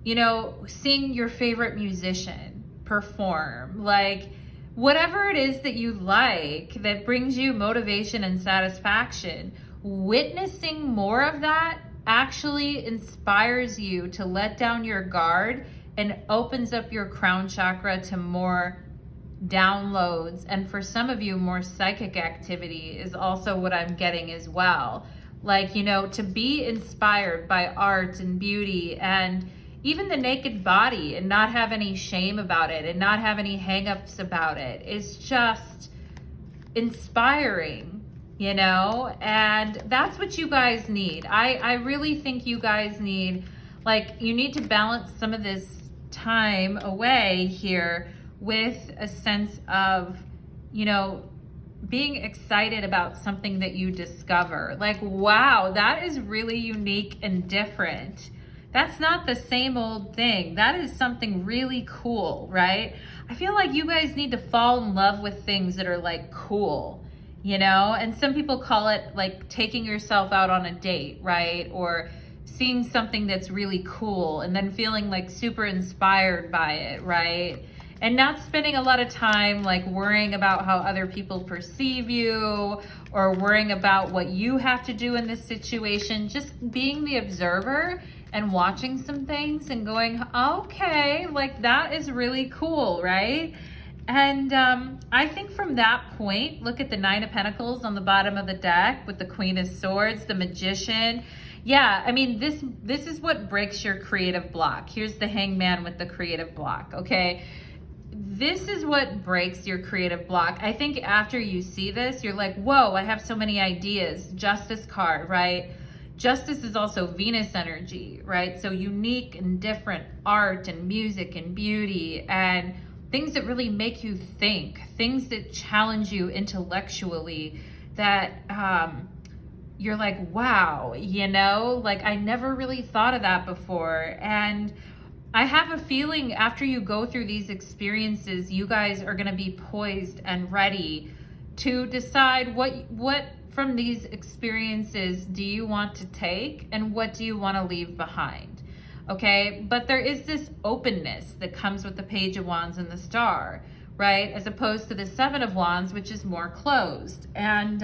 S1: you know, seeing your favorite musician perform, like whatever it is that you like that brings you motivation and satisfaction, witnessing more of that actually inspires you to let down your guard and opens up your crown chakra to more downloads. And for some of you, more psychic activity is also what I'm getting as well. Like, you know, to be inspired by art and beauty and even the naked body and not have any shame about it and not have any hangups about it is just inspiring, you know? And that's what you guys need. I really think you guys need, like, you need to balance some of this time away here with a sense of, you know, being excited about something that you discover. Like, wow, that is really unique and different. That's not the same old thing. That is something really cool, right? I feel like you guys need to fall in love with things that are like cool, you know? And some people call it like taking yourself out on a date, right? Or seeing something that's really cool and then feeling like super inspired by it, right? And not spending a lot of time like worrying about how other people perceive you or worrying about what you have to do in this situation. Just being the observer and watching some things and going, okay, like that is really cool, right? And I think from that point, look at the Nine of Pentacles on the bottom of the deck with the Queen of Swords, the Magician. Yeah, I mean, this is what breaks your creative block. Here's the Hangman with the creative block, okay? This is what breaks your creative block. I think after you see this, you're like, whoa, I have so many ideas. Justice card, right? Justice is also Venus energy, right? So unique and different art and music and beauty and things that really make you think, things that challenge you intellectually, that you're like, wow, you know, like I never really thought of that before. And I have a feeling after you go through these experiences, you guys are going to be poised and ready to decide what from these experiences do you want to take and what do you want to leave behind. Okay, but there is this openness that comes with the Page of Wands and the Star, right? As opposed to the Seven of Wands, which is more closed. And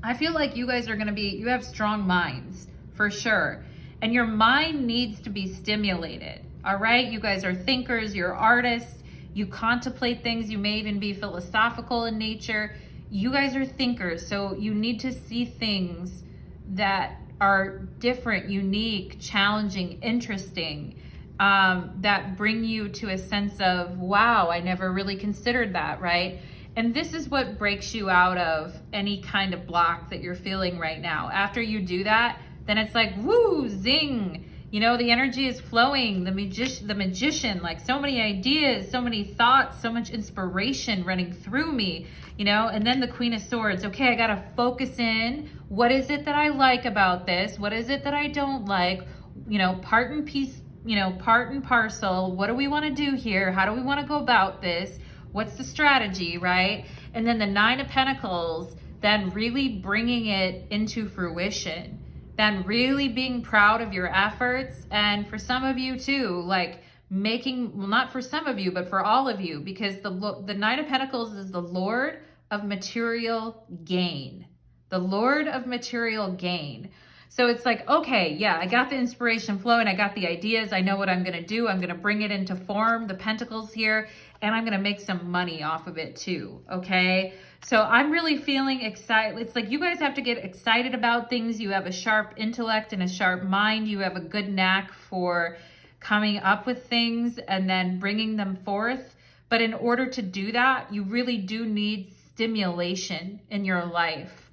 S1: I feel like you guys are going to be, you have strong minds for sure. And your mind needs to be stimulated, all right? You guys are thinkers, you're artists, you contemplate things, you may even be philosophical in nature. You guys are thinkers, so you need to see things that are different, unique, challenging, interesting, that bring you to a sense of, wow, I never really considered that, right? And this is what breaks you out of any kind of block that you're feeling right now. After you do that, then it's like, woo, zing, you know, the energy is flowing, the magician, like so many ideas, so many thoughts, so much inspiration running through me, you know, and then the Queen of Swords. Okay, I got to focus in. What is it that I like about this? What is it that I don't like? You know, part and piece, you know, part and parcel. What do we want to do here? How do we want to go about this? What's the strategy, right? And then the Nine of Pentacles, then really bringing it into fruition. Then really being proud of your efforts. And for some of you too, like making, well, not for some of you, but for all of you, because the Nine of Pentacles is the Lord of material gain. The Lord of material gain. So it's like, okay, yeah, I got the inspiration flowing. I got the ideas. I know what I'm going to do. I'm going to bring it into form, the Pentacles here, and I'm going to make some money off of it too. Okay. So I'm really feeling excited. It's like you guys have to get excited about things. You have a sharp intellect and a sharp mind. You have a good knack for coming up with things and then bringing them forth. But in order to do that, you really do need stimulation in your life.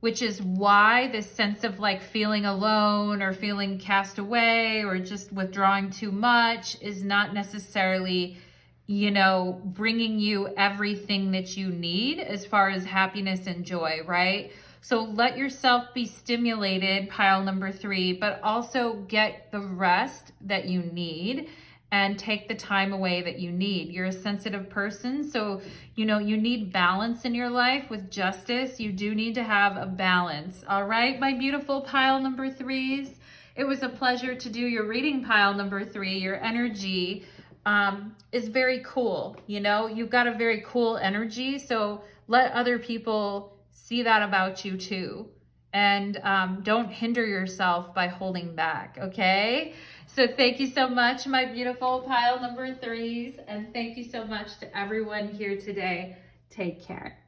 S1: Which is why this sense of like feeling alone or feeling cast away or just withdrawing too much is not necessarily, you know, bringing you everything that you need as far as happiness and joy, right? So let yourself be stimulated, pile number 3, but also get the rest that you need and take the time away that you need. You're a sensitive person, so you know you need balance in your life with justice. You do need to have a balance. All right, my beautiful pile number 3s. It was a pleasure to do your reading, pile number 3. Your energy is very cool. You know, you've got a very cool energy, so let other people see that about you too. And don't hinder yourself by holding back, okay? So thank you so much, my beautiful pile number 3s. And thank you so much to everyone here today. Take care.